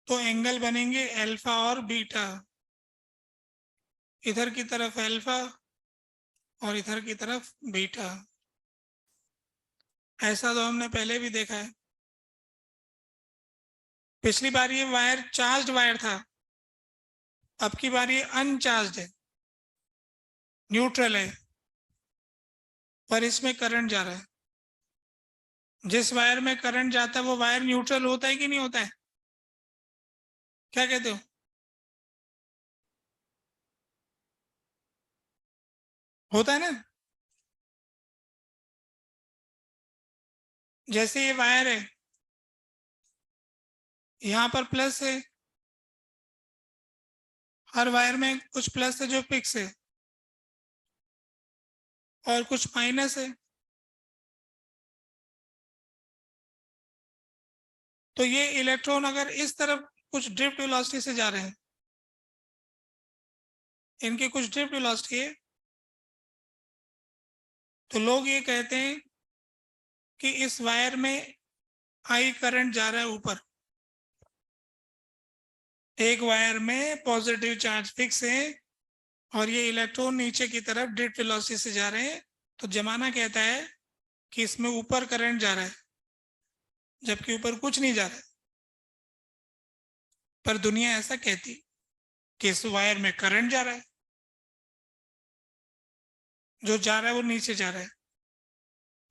तो एंगल बनेंगे अल्फा और बीटा, इधर की तरफ अल्फा और इधर की तरफ बीटा। ऐसा तो हमने पहले भी देखा है। पिछली बार ये वायर चार्ज्ड वायर था, अब की बार ये अनचार्ज्ड है, न्यूट्रल है, पर इसमें करंट जा रहा है। जिस वायर में करंट जाता है वो वायर न्यूट्रल होता है कि नहीं होता है, क्या कहते हो? होता है ना। जैसे ये वायर है, यहाँ पर प्लस है, हर वायर में कुछ प्लस है जो फिक्स है और कुछ माइनस है। तो ये इलेक्ट्रॉन अगर इस तरफ कुछ ड्रिफ्ट वेलोसिटी से जा रहे हैं, इनकी कुछ ड्रिफ्ट वेलोसिटी है, तो लोग ये कहते हैं कि इस वायर में आई करंट जा रहा है ऊपर। एक वायर में पॉजिटिव चार्ज फिक्स है और ये इलेक्ट्रॉन नीचे की तरफ ड्रिफ्ट वेलोसिटी से जा रहे हैं, तो जमाना कहता है कि इसमें ऊपर करंट जा रहा है, जबकि ऊपर कुछ नहीं जा रहा है। पर दुनिया ऐसा कहती कि इस वायर में करंट जा रहा है, जो जा रहा है वो नीचे जा रहा है।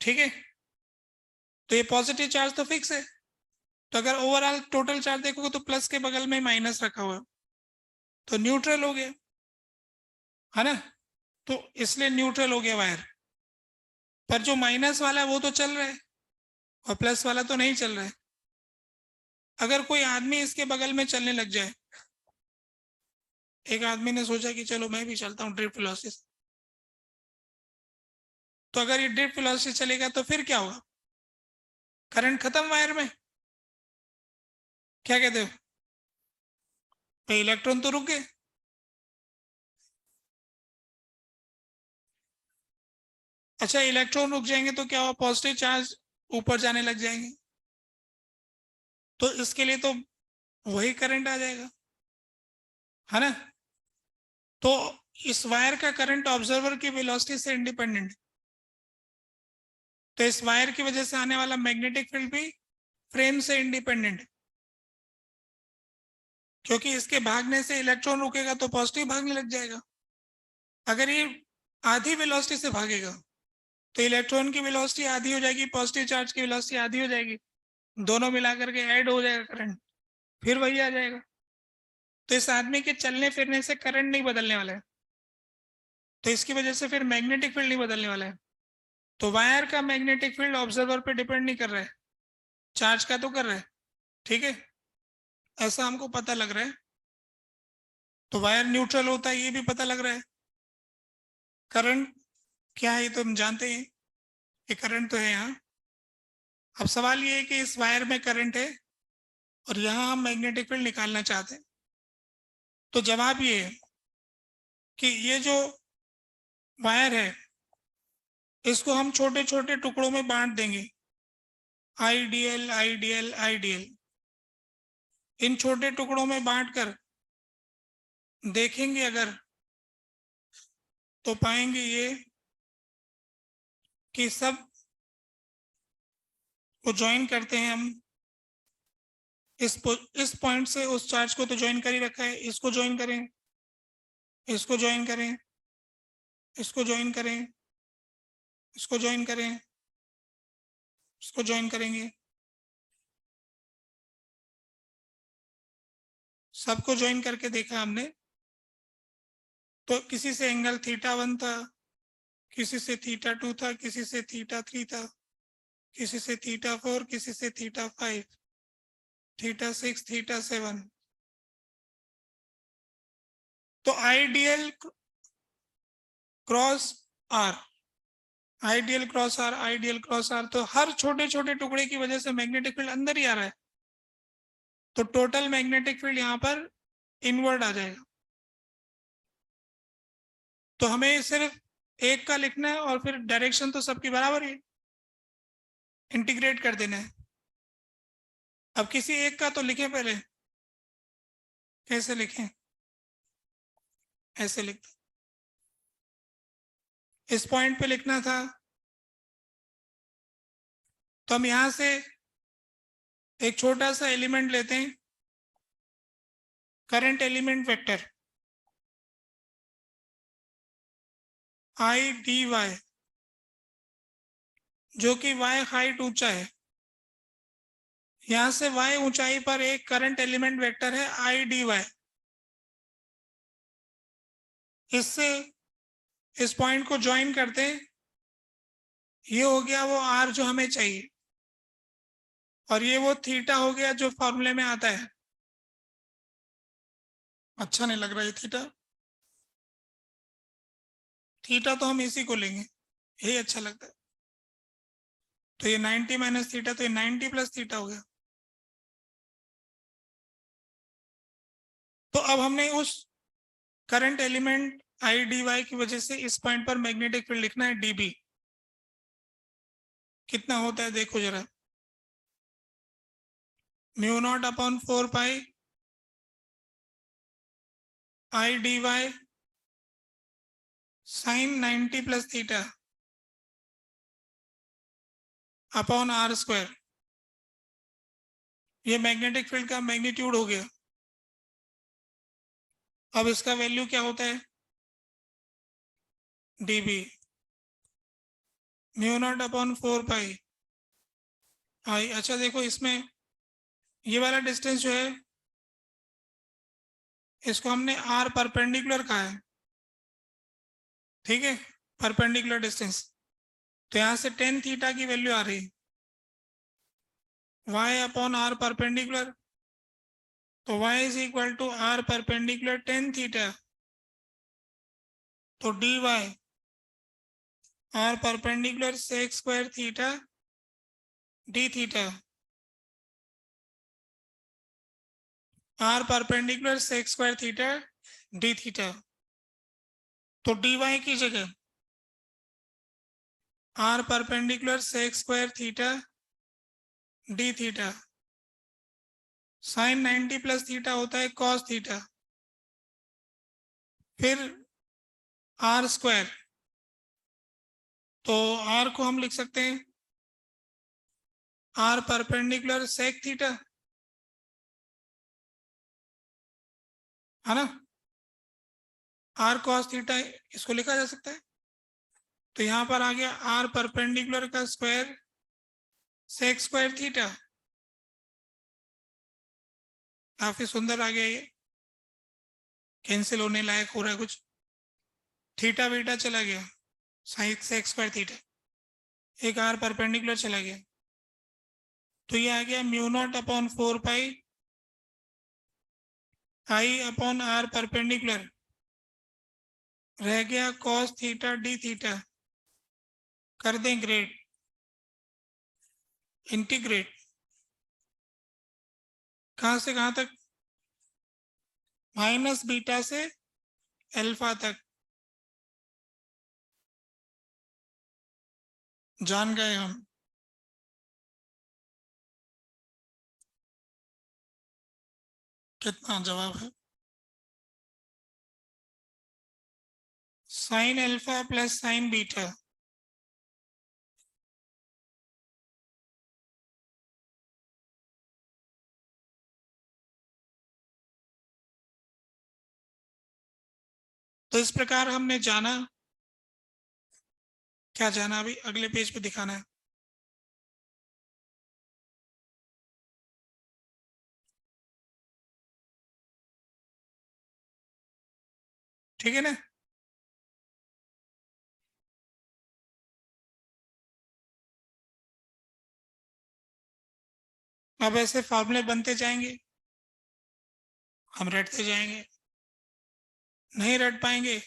ठीक है, तो ये पॉजिटिव चार्ज तो फिक्स है, तो अगर ओवरऑल टोटल चार्ज देखोगे तो प्लस के बगल में माइनस रखा हुआ है, तो न्यूट्रल हो गया, है ना। तो इसलिए न्यूट्रल हो गया वायर। पर जो माइनस वाला है वो तो चल रहा है और प्लस वाला तो नहीं चल रहा है। अगर कोई आदमी इसके बगल में चलने लग जाए, एक आदमी ने सोचा कि चलो मैं भी चलता हूँ ड्रिफ्ट वेलोसिटी से, तो अगर ये ड्रिफ्ट वेलोसिटी चलेगा तो फिर क्या होगा, करंट खत्म वायर में, क्या कहते हो? तो इलेक्ट्रॉन तो रुक गए। अच्छा, इलेक्ट्रॉन रुक जाएंगे तो क्या हुआ, पॉजिटिव चार्ज ऊपर जाने लग जाएंगे, तो इसके लिए तो वही करंट आ जाएगा, है ना। तो इस वायर का करंट ऑब्जर्वर की वेलोसिटी से इंडिपेंडेंट, तो इस वायर की वजह से आने वाला मैग्नेटिक फील्ड भी फ्रेम से इंडिपेंडेंट, क्योंकि इसके भागने से इलेक्ट्रॉन रुकेगा तो पॉजिटिव भागने लग जाएगा। अगर ये आधी वेलोसिटी से भागेगा तो इलेक्ट्रॉन की वेलोसिटी आधी हो जाएगी, पॉजिटिव चार्ज की वेलोसिटी आधी हो जाएगी, दोनों मिलाकर के ऐड हो जाएगा करंट, फिर वही आ जाएगा। तो इस आदमी के चलने फिरने से करंट नहीं बदलने वाला है, तो इसकी वजह से फिर मैग्नेटिक फील्ड नहीं बदलने वाला है। तो वायर का मैग्नेटिक फील्ड ऑब्जर्वर पे डिपेंड नहीं कर रहा है, चार्ज का तो कर रहा है, ठीक है, ऐसा हमको पता लग रहा है। तो वायर न्यूट्रल होता है ये भी पता लग रहा है। करंट क्या है ये तो हम जानते हैं, ये करंट तो है यहाँ। अब सवाल ये है कि इस वायर में करंट है और यहाँ हम मैग्नेटिक फील्ड निकालना चाहते हैं। तो जवाब ये है कि ये जो वायर है इसको हम छोटे छोटे टुकड़ों में बांट देंगे, आइडियल आइडियल आइडियल। इन छोटे टुकड़ों में बांटकर देखेंगे अगर, तो पाएंगे ये कि सब को ज्वाइन करते हैं हम, इस पॉइंट से उस चार्ज को तो ज्वाइन कर ही रखा है, इसको ज्वाइन करें, इसको ज्वाइन करें, इसको ज्वाइन करें, इसको ज्वाइन करें, इसको ज्वाइन करेंगे, सबको ज्वाइन करके देखा हमने। तो किसी से एंगल θ1 था, किसी से θ2 था, किसी से θ3 था, किसी से θ4, किसी से θ5, θ6, θ7। तो ideal cross r, ideal cross r, ideal cross r, तो हर छोटे छोटे टुकड़े की वजह से मैग्नेटिक फील्ड अंदर ही आ रहा है, तो टोटल मैग्नेटिक फील्ड यहाँ पर इनवर्ड आ जाएगा। तो हमें सिर्फ एक का लिखना है और फिर डायरेक्शन तो सबकी बराबर ही, इंटीग्रेट कर देना है। अब किसी एक का तो लिखें पहले, कैसे लिखें, ऐसे लिखते, इस पॉइंट पे लिखना था, तो हम यहां से एक छोटा सा एलिमेंट लेते हैं, current element vector I d y, जो कि वाई हाइट ऊंचा है, यहां से वाई ऊंचाई पर एक करंट एलिमेंट वेक्टर है आई डी वाई। इससे इस पॉइंट को ज्वाइन करते हैं, ये हो गया वो आर जो हमें चाहिए, और ये वो थीटा हो गया जो फॉर्मूले में आता है। अच्छा नहीं लग रहा है थीटा, थीटा तो हम इसी को लेंगे, यही अच्छा लगता है। तो ये 90 माइनस थीटा, तो ये 90 प्लस थीटा हो गया। तो अब हमने उस current element I d Y की वजह से इस पॉइंट पर मैग्नेटिक फील्ड लिखना है डीबी। कितना होता है देखो जरा, mu not upon 4 pi I d y sine 90 plus theta upon are square. ये मैग्नेटिक फील्ड का मैग्नीट्यूड हो गया। अब इसका वैल्यू क्या होता है, dB mu not upon 4 pi I. अच्छा देखो इसमें ये वाला डिस्टेंस जो है इसको हमने आर परपेंडिकुलर कहा है, ठीक है, परपेंडिकुलर डिस्टेंस। तो यहाँ से टेन थीटा की वैल्यू आ रही है, y अपॉन आर परपेंडिकुलर, तो y is equal to R perpendicular tan theta, तो D Y R perpendicular sec square theta D theta, R perpendicular sec square theta D theta. तो D Y की जगह R perpendicular sec square theta D theta, sine 90 plus theta होता है cos theta, फिर R square, तो R को हम लिख सकते हैं आर परपेंडिकुलर सेक थीटा, है ना, आर कॉस थीटा इसको लिखा जा सकता है। तो यहां पर आ गया आर परपेंडिकुलर का स्क्वायर सेक स्क्वायर थीटा, काफी सुंदर आ गया ये, कैंसिल होने लायक हो रहा है कुछ, थीटा बीटा चला गया, साइन सेक स्क्वायर थीटा, एक आर परपेंडिकुलर चला गया, तो ये आ गया mu not upon 4 pi I upon are perpendicular, रह गया कॉस थीटा डी थीटा, कर दें ग्रेड, इंटीग्रेट, कहां से कहां तक, माइनस बीटा से अल्फा तक, जान गए हम। कितना जवाब है, sine alpha plus sine beta, तो इस प्रकार हमने जाना, क्या जाना अभी अगले पेज पे दिखाना है, ठीक है ना। अब ऐसे फॉर्मूले बनते जाएंगे, हम रटते जाएंगे, नहीं रट पाएंगे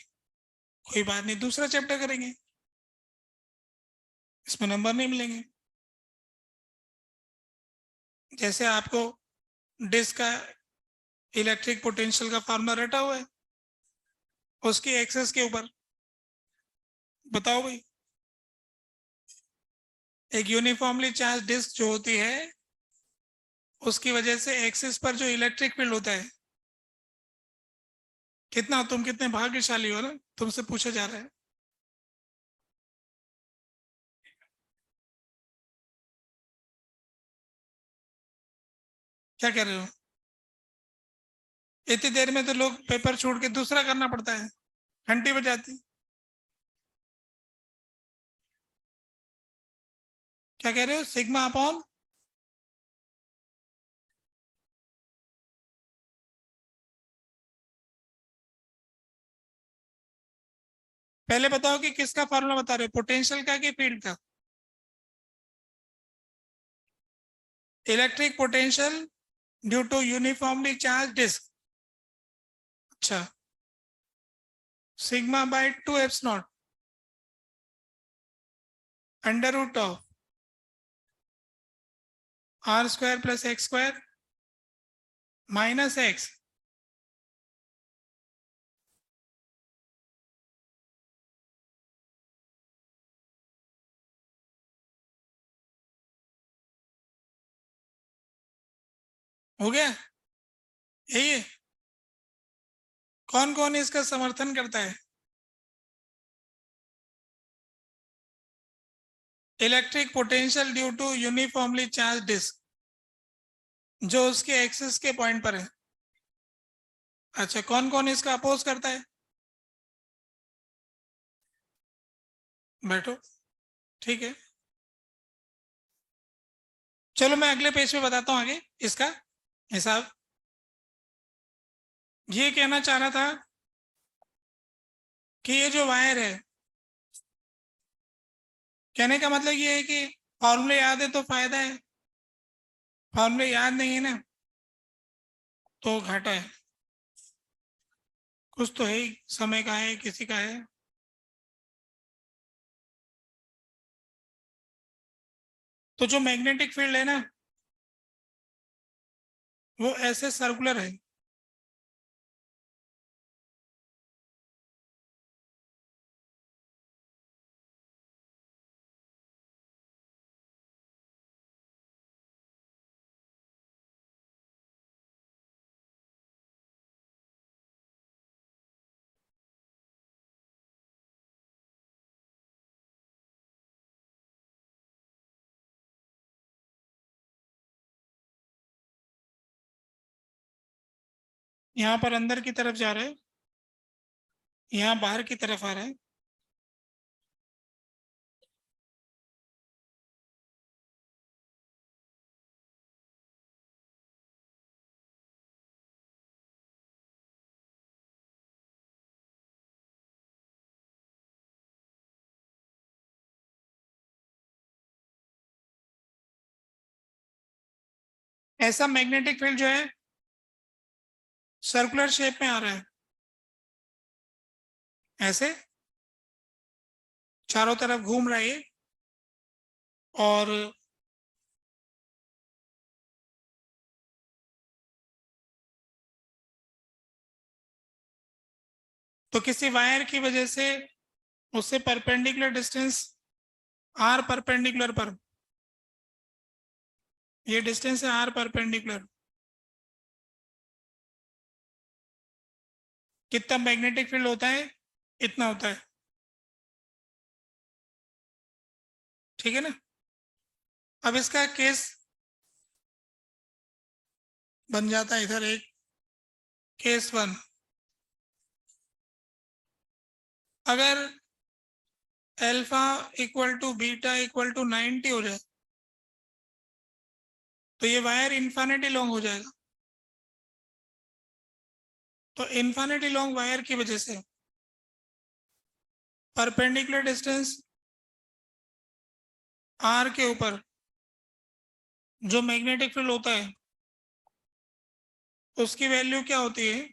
कोई बात नहीं, दूसरा चैप्टर करेंगे, इसमें नंबर नहीं मिलेंगे। जैसे आपको डिस्क का इलेक्ट्रिक पोटेंशियल का फार्मूला रटा हुआ है, उसकी एक्सेस के ऊपर बताओ भाई, एक यूनिफॉर्मली चार्ज डिस्क जो होती है उसकी वजह से एक्सिस पर जो इलेक्ट्रिक फील्ड होता है, कितना, तुम कितने भाग्यशाली हो ना, तुमसे पूछा जा रहा है। क्या कह रहे हो, इतनी देर में तो लोग पेपर छोड़ के दूसरा करना पड़ता है, घंटी बजाती, क्या कह रहे हो, सिग्मा अपॉन, पहले बताओ कि किसका फार्मूला बता रहे हो, पोटेंशियल का कि फील्ड का, electric potential due to uniformly charge disc, अच्छा, sigma by 2 epsilon under root of R square plus X square minus X, हो गया, यही है। कौन कौन इसका समर्थन करता है, electric potential due to uniformly charge disc जो उसके एक्सिस के पॉइंट पर है, अच्छा, कौन कौन इसका अपोज करता है, बैठो, ठीक है, चलो मैं अगले पेज पे बताता हूँ आगे इसका हिसाब। ये कहना चाह रहा था कि ये जो वायर है, कहने का मतलब ये है कि फॉर्मूले याद है तो फायदा है, फॉर्मूले याद नहीं है ना तो घाटा है, कुछ तो है ही, समय का है किसी का है। तो जो मैग्नेटिक फील्ड है ना वो ऐसे सर्कुलर है, यहाँ पर अंदर की तरफ जा रहा है, यहाँ बाहर की तरफ आ रहा है। ऐसा मैग्नेटिक फील्ड जो है सर्कुलर शेप में आ रहा है, ऐसे चारों तरफ घूम रहा है ये, और तो किसी वायर की वजह से उससे परपेंडिकुलर डिस्टेंस आर परपेंडिकुलर पर, ये डिस्टेंस है आर परपेंडिकुलर, कितना मैग्नेटिक फील्ड होता है इतना होता है, ठीक है ना। अब इसका केस बन जाता है इधर एक केस 1, अगर alpha equal to beta equal to 90 हो जाए तो ये वायर इन्फिनिटी लॉन्ग हो जाएगा। तो इन्फिनिटी लॉन्ग वायर की वजह से परपेंडिकुलर डिस्टेंस आर के ऊपर जो मैग्नेटिक फील्ड होता है उसकी वैल्यू क्या होती है,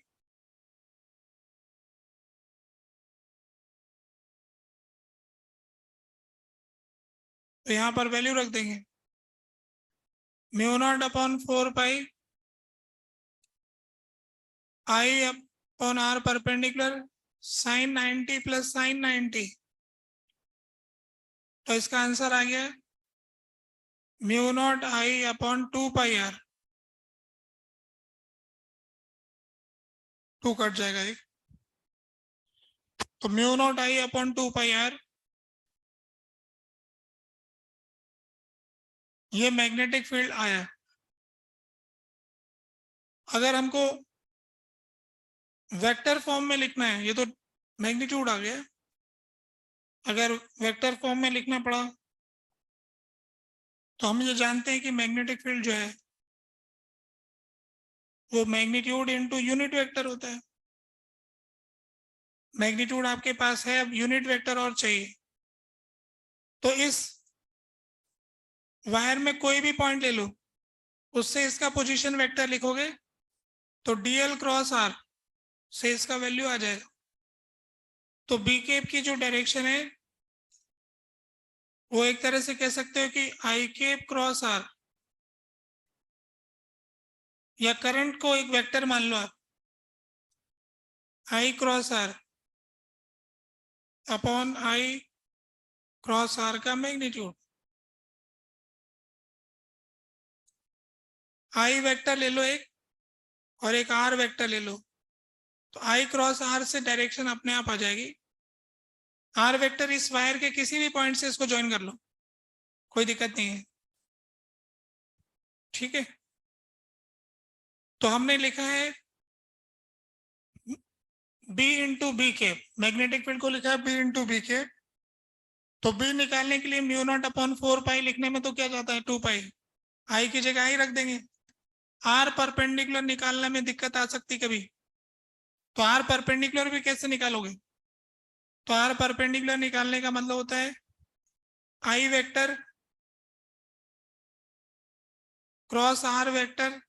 तो यहाँ पर वैल्यू रख देंगे mu not upon 4 pi I upon are perpendicular sine 90 plus sine 90। तो इसका आंसर आ गया mu not I upon 2 pi r, 2 cut जाएगा एक, तो mu not I upon 2 pi r, ये मैग्नेटिक फील्ड आया। अगर हमको वेक्टर फॉर्म में लिखना है, ये तो मैग्नीट्यूड आ गया, अगर वेक्टर फॉर्म में लिखना पड़ा तो हम ये जानते हैं कि मैग्नेटिक फील्ड जो है वो मैग्नीट्यूड इनटू यूनिट वेक्टर होता है। मैग्नीट्यूड आपके पास है, अब यूनिट वेक्टर और चाहिए, तो इस वायर में कोई भी पॉइंट ले लो, उससे इसका पोजीशन वेक्टर लिखोगे तो डीएल क्रॉस आर से इसका वैल्यू आ जाएगा। तो बी केप की जो डायरेक्शन है वो एक तरह से कह सकते हो कि आई केप क्रॉस आर, या करंट को एक वेक्टर मान लो आप, I cross are upon I cross R का मैग्नीट्यूड। आई वेक्टर ले लो एक और एक आर वेक्टर ले लो, तो आई क्रॉस आर से डायरेक्शन अपने आप आ जाएगी। आर वेक्टर इस वायर के किसी भी पॉइंट से इसको ज्वाइन कर लो, कोई दिक्कत नहीं है, ठीक है। तो हमने लिखा है B into B cap, magnetic field को लिखा है बी इंटू बी केप। तो बी निकालने के लिए म्यू नॉट अपॉन 4 पाई लिखने में तो क्या जाता है 2 पाई, आई की जगह आई रख देंगे। आर परपेंडिकुलर निकालने में दिक्कत आ सकती कभी, तो आर परपेंडिकुलर भी कैसे निकालोगे, तो आर परपेंडिकुलर निकालने का मतलब होता है I vector cross R vector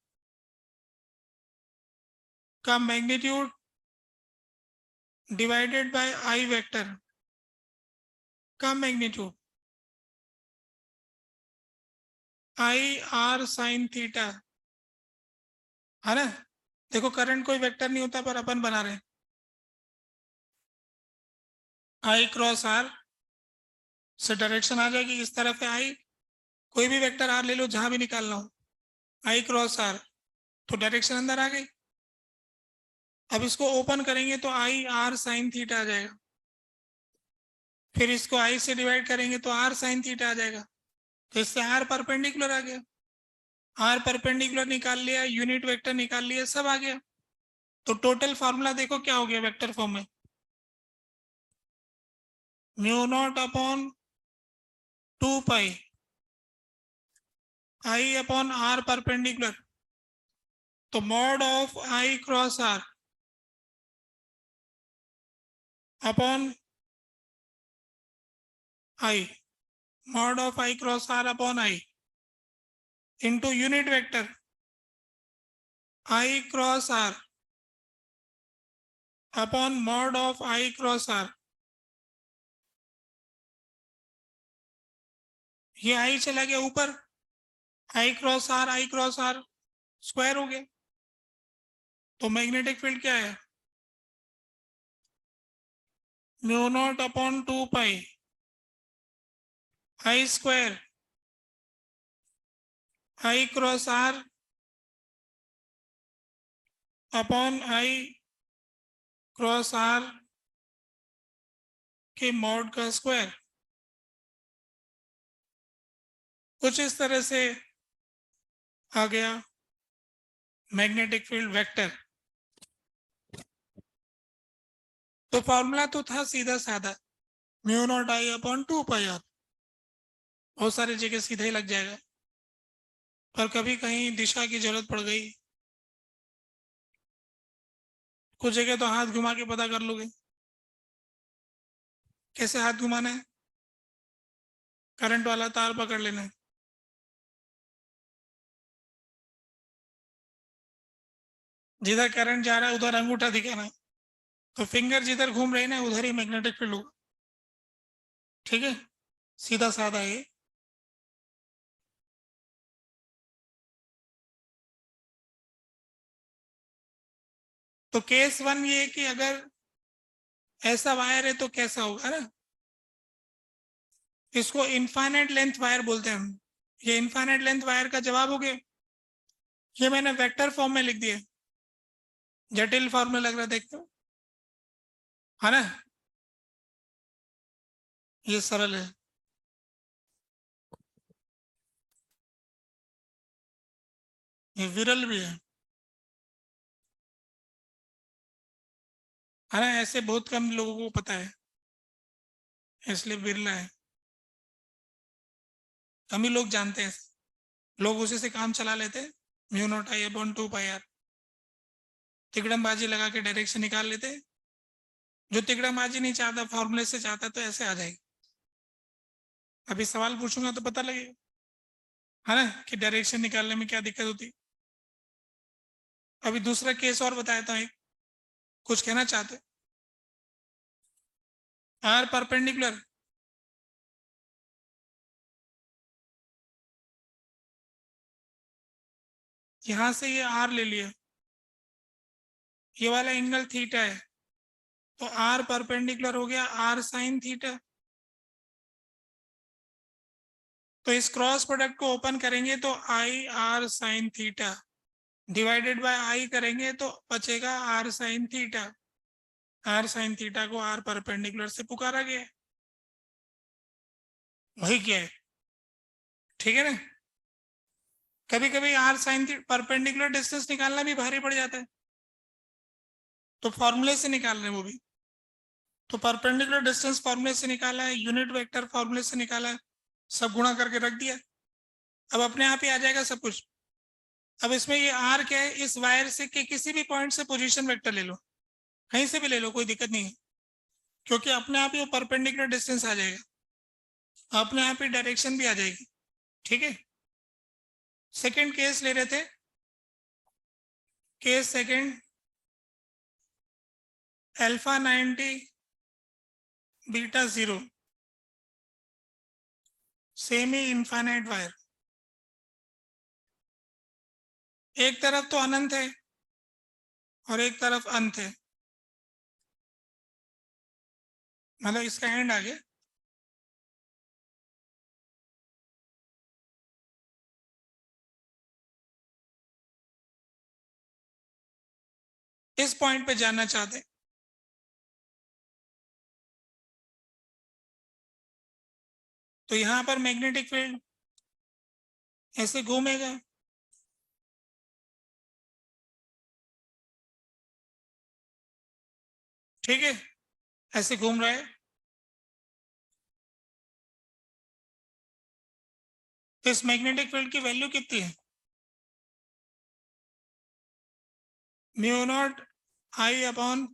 का magnitude divided by I vector का magnitude, I R sine theta, है ना। देखो करंट कोई वेक्टर नहीं होता पर अपन बना रहे हैं, आई क्रॉस आर से डायरेक्शन आ जाएगी इस तरफ है आई, कोई भी वेक्टर आर ले लो जहां भी निकालना हो, आई क्रॉस आर, तो डायरेक्शन अंदर आ गई। अब इसको ओपन करेंगे तो आई आर साइन थीटा आ जाएगा, फिर इसको आई से डिवाइड करेंगे तो आर साइन थीटा आ जाएगा, तो इससे आर परपेंडिकुलर आ गया, आर परपेंडिकुलर निकाल लिया, यूनिट वेक्टर निकाल लिया, सब आ गया। तो टोटल फार्मूला देखो क्या हो गया वेक्टर फॉर्म में, mu not upon 2 pi I upon are perpendicular, तो mod of I cross are upon I, mod of I cross are upon I into unit vector I cross are upon mod of I cross R. ये I चला गया ऊपर, आई cross are square हो गया, तो magnetic field क्या है, mu not upon 2 pi I square I cross are upon I cross are के मॉड का स्क्वायर। कुछ इस तरह से आ गया मैग्नेटिक फील्ड वेक्टर। तो फॉर्मूला तो था सीधा साधा, mu not I upon 2 pi r, बहुत सारी जगह सीधा ही लग जाएगा, पर कभी कहीं दिशा की जरूरत पड़ गई, कुछ जगह तो हाथ घुमा के पता कर लोगे। कैसे हाथ घुमाना है, करंट वाला तार पकड़ लेना है, जिधर करंट जा रहा है उधर अंगूठा दिखाना है, तो फिंगर जिधर घूम रही ना उधर ही मैग्नेटिक फील्ड होगा। ठीक है, सीधा साधा है। तो केस 1 ये कि अगर ऐसा वायर है तो कैसा होगा ना, इसको इनफाइनाइट लेंथ वायर बोलते हैं हम। ये इनफाइनाइट लेंथ वायर का जवाब हो गया, ये मैंने वेक्टर फॉर्म में लिख दिया, जटिल फॉर्म में लग रहा है, देखते हो है ना, ये सरल है। ये विरल भी है ना, ऐसे बहुत कम लोगों को पता है, इसलिए बिरला है, कम ही लोग जानते हैं। लोग उसी से काम चला लेते हैं, mu not I upon 2 pi R, तिकड़मबाजी लगा के डायरेक्शन निकाल लेते हैं। जो तिकड़मबाजी नहीं चाहता, फॉर्मूले से चाहता, तो ऐसे आ जाएगी। अभी सवाल पूछूंगा तो पता लगेगा, है ना, कि डायरेक्शन निकालने में क्या दिक्कत होती। अभी दूसरा केस और बताता हूँ, कुछ कहना चाहते, आर परपेंडिकुलर, यहां से ये आर ले लिया, ये वाला एंगल थीटा है, तो आर परपेंडिकुलर हो गया आर साइन थीटा। तो इस क्रॉस प्रोडक्ट को ओपन करेंगे तो I R sine theta divided by I करेंगे तो बचेगा R sine theta. R sine theta को आर परपेंडिकुलर से पुकारा गया है, वही क्या है, ठीक है ना। कभी कभी आर साइन परपेंडिकुलर डिस्टेंस निकालना भी भारी पड़ जाता है, तो फॉर्मूले से निकाल रहे हैं वो भी। तो परपेंडिकुलर डिस्टेंस फॉर्मूले से निकाला है, यूनिट वेक्टर फॉर्मूले से निकाला है, सब गुणा करके रख दिया, अब अपने आप ही आ जाएगा सब कुछ। अब इसमें ये आर क्या है, इस वायर से के किसी भी पॉइंट से पोजीशन वेक्टर ले लो, कहीं से भी ले लो, कोई दिक्कत नहीं है, क्योंकि अपने आप ही वो परपेंडिकुलर डिस्टेंस आ जाएगा, अपने आप ही डायरेक्शन भी आ जाएगी। ठीक है, सेकंड केस ले रहे थे, case second, alpha 90 beta 0 semi infinite wire, एक तरफ तो अनंत है और एक तरफ अंत है, मतलब इसका एंड आ गया। इस पॉइंट पे जानना चाहते, तो यहां पर मैग्नेटिक फील्ड ऐसे घूमेगा, ठीक है, ऐसे घूम रहा है। तो इस मैग्नेटिक फील्ड की वैल्यू कितनी है? Mu not I upon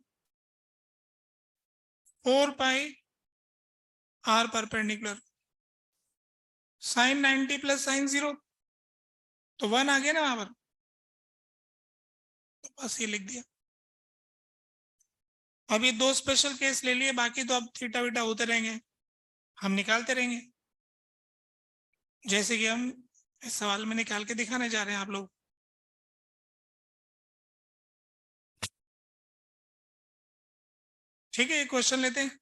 4 pi r perpendicular, sine 90 plus sine 0, तो 1 आ गया ना वहां पर, तो बस ये लिख दिया। अब ये 2 स्पेशल केस ले लिए, बाकी तो अब थीटा वीटा होते रहेंगे, हम निकालते रहेंगे, जैसे कि हम इस सवाल में निकाल के दिखाने जा रहे हैं आप लोग। ठीक है, एक क्वेश्चन लेते हैं,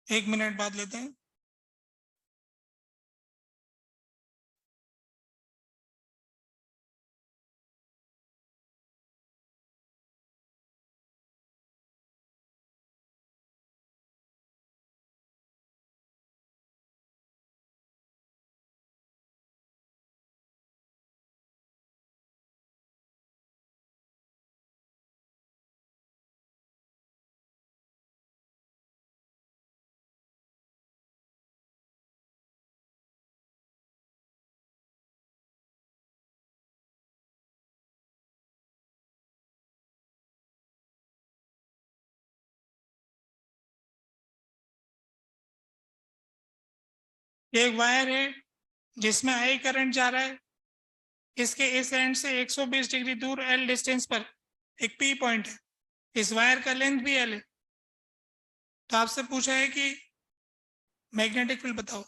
1 मिनट बाद लेते हैं। एक वायर है जिसमें आई करंट जा रहा है, इसके इस एंड से 120 डिग्री दूर एल डिस्टेंस पर एक पी पॉइंट है, इस वायर का लेंथ भी एल है। तो आपसे पूछा है कि मैग्नेटिक फील्ड बताओ।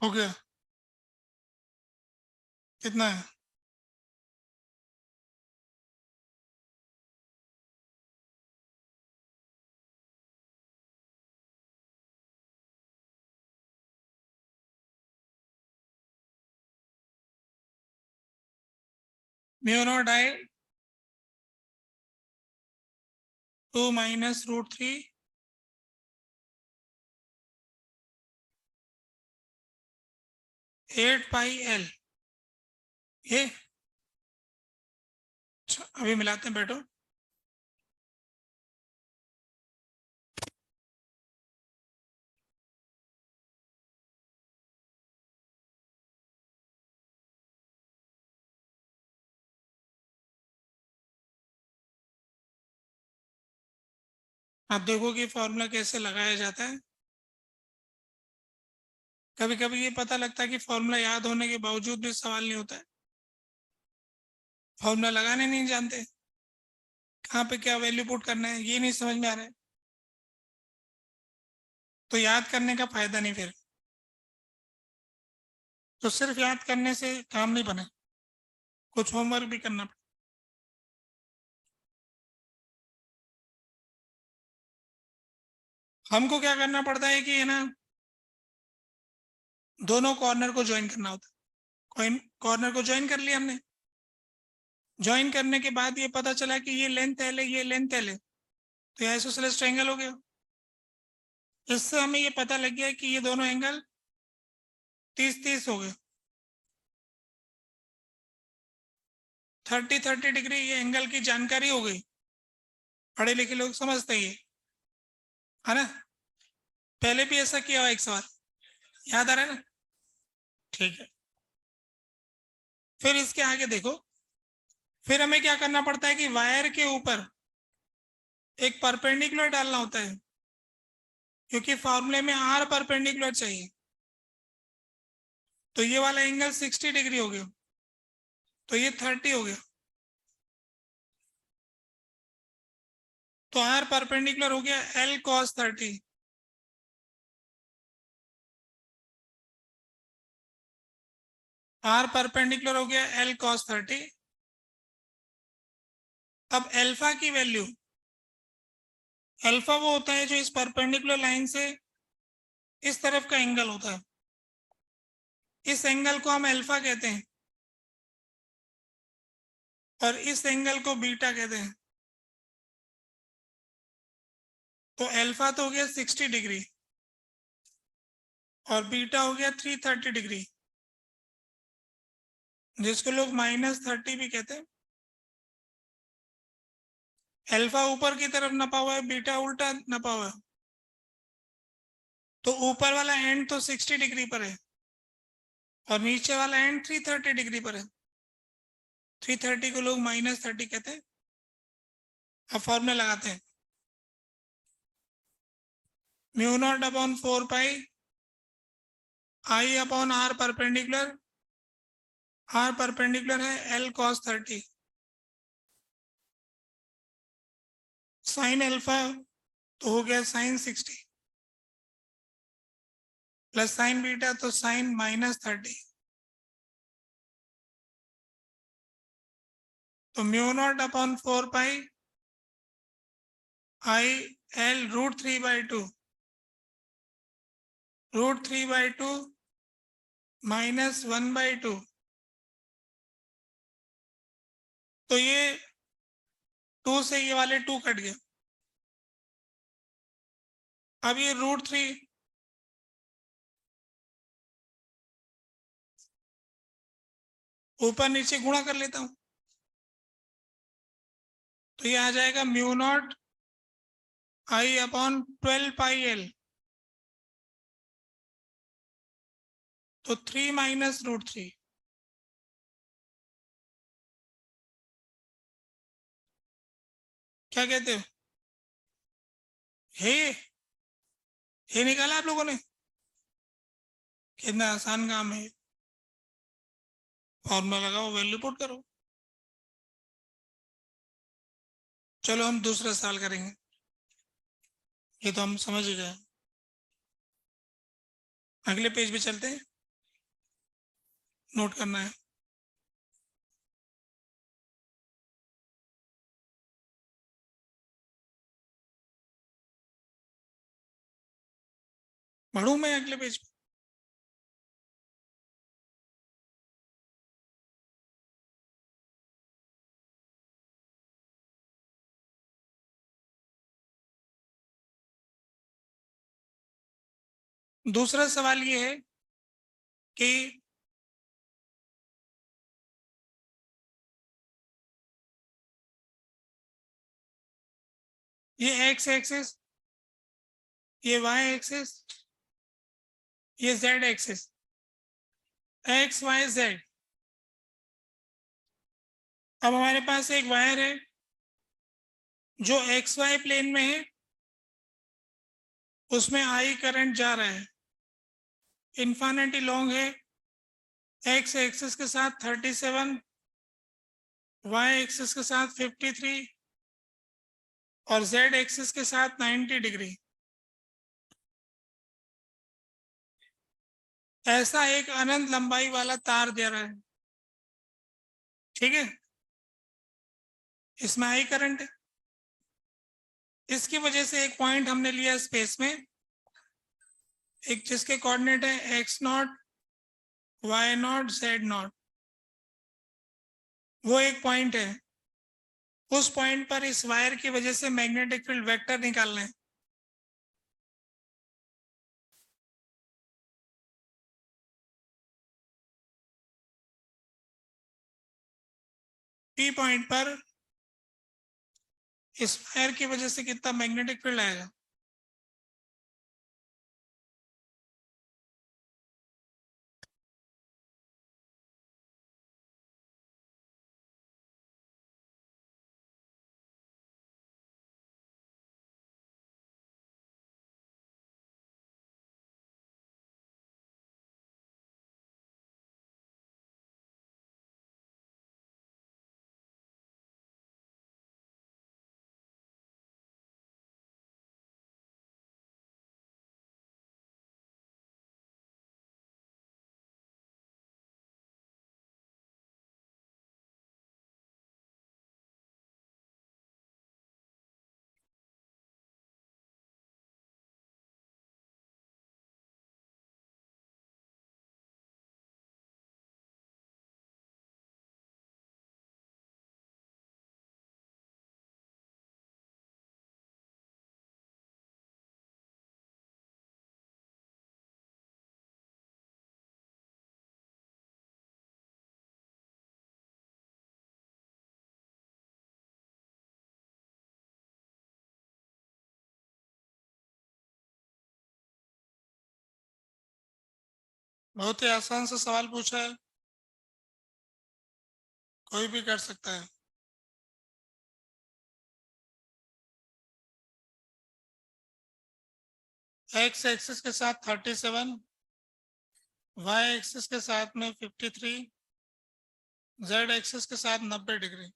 हो गया, कितना है? Mu not I 2 minus root 3 8 pi L. ये अच्छा, अभी मिलाते हैं, बैठो। आप देखो कि फॉर्मूला कैसे लगाया जाता है। कभी कभी ये पता लगता है कि फॉर्मूला याद होने के बावजूद भी सवाल नहीं होता है, फॉर्मूला लगाने नहीं जानते, कहाँ पे क्या वैल्यू पुट करना है ये नहीं समझ में आ रहा है, तो याद करने का फायदा नहीं फिर। तो सिर्फ याद करने से काम नहीं बने, कुछ होमवर्क भी करना पड़े। हमको क्या करना पड़ता है कि है ना, दोनों कॉर्नर को ज्वाइन करना होता है। कॉर्नर को ज्वाइन कर लिया हमने, ज्वाइन करने के बाद ये पता चला कि ये लेंथ एल है, ये लेंथ एल है, तो ये आइसोसेलेस ट्रायंगल हो गया। इससे हमें ये पता लग गया कि ये दोनों एंगल 30-30 हो गए, 30-30 डिग्री ये एंगल की जानकारी हो गई। पढ़े लिखे लोग समझते ही है ना। पहले भी ऐसा किया हुआ एक सवाल याद आ रहा है ना। ठीक है, फिर इसके आगे देखो। फिर हमें क्या करना पड़ता है कि वायर के ऊपर एक परपेंडिकुलर डालना होता है, क्योंकि फॉर्मूले में आर परपेंडिकुलर चाहिए। तो ये वाला एंगल 60 डिग्री हो गया, तो ये 30 हो गया। तो आर परपेंडिकुलर हो गया एल कॉस 30। आर परपेंडिकुलर हो गया एल कॉस 30। अब एल्फा की वैल्यू, अल्फा वो होता है जो इस परपेंडिकुलर लाइन से इस तरफ का एंगल होता है, इस एंगल को हम अल्फा कहते हैं, और इस एंगल को बीटा कहते हैं। तो अल्फा तो हो गया 60 डिग्री और बीटा हो गया 330 डिग्री, जिसको लोग -30 भी कहते हैं। अल्फा ऊपर की तरफ नपा हुआ है, बीटा उल्टा नपा हुआ है। तो ऊपर वाला एंड तो 60 डिग्री पर है और नीचे वाला एंड 330 डिग्री पर है। 330 को लोग -30 कहते हैं। अब फॉर्मूला लगाते हैं, mu not upon 4 pi I upon are perpendicular. R perpendicular है एल कॉस 30। साइन अल्फा तो हो गया साइन 60 प्लस साइन बीटा तो साइन -30। तो mu not upon 4 pi I l √3/2, √3/2 -1/2। तो ये 2 से ये वाले 2 कट गए। अब ये √3 ऊपर नीचे गुणा कर लेता हूं, तो ये आ जाएगा mu not I upon 12 pi L. तो 3 माइनस √3। क्या कहते हो? ये निकाला आप लोगों ने? कितना आसान काम है। फॉर्मूला लगाओ, वैल्यू पुट करो। चलो हम दूसरा सवाल करेंगे, ये तो हम समझ ही गए। अगले पेज पे चलते हैं, नोट करना है। पढ़ूं मैं अगले पेज पे? दूसरा सवाल ये है कि ये एक्स एक्सिस, ये वाई एक्सिस, ये z axis, x y z. अब हमारे पास एक वायर है जो एक्स वाई प्लेन में है, उसमें आई करंट जा रहा है, इन्फिनिटी लॉन्ग है, एक्स एक्सिस के साथ 37, वाई एक्सिस के साथ 53 और जेड एक्सिस के साथ 90 डिग्री। ऐसा एक अनंत लंबाई वाला तार दे रहा है, ठीक है। इसमें आई करंट है। इसकी वजह से एक पॉइंट हमने लिया स्पेस में, एक जिसके कोऑर्डिनेट है x0, y0, z0। वो एक पॉइंट है, उस पॉइंट पर इस वायर की वजह से मैग्नेटिक फील्ड वेक्टर निकालना है। पी पॉइंट पर इस वायर की वजह से कितना मैग्नेटिक फील्ड आएगा? बहुत ही आसान सा सवाल पूछा है, कोई भी कर सकता है। एक्स एक्सिस के साथ 37, वाई एक्सिस के साथ में 53, जेड एक्सिस के साथ 90 डिग्री।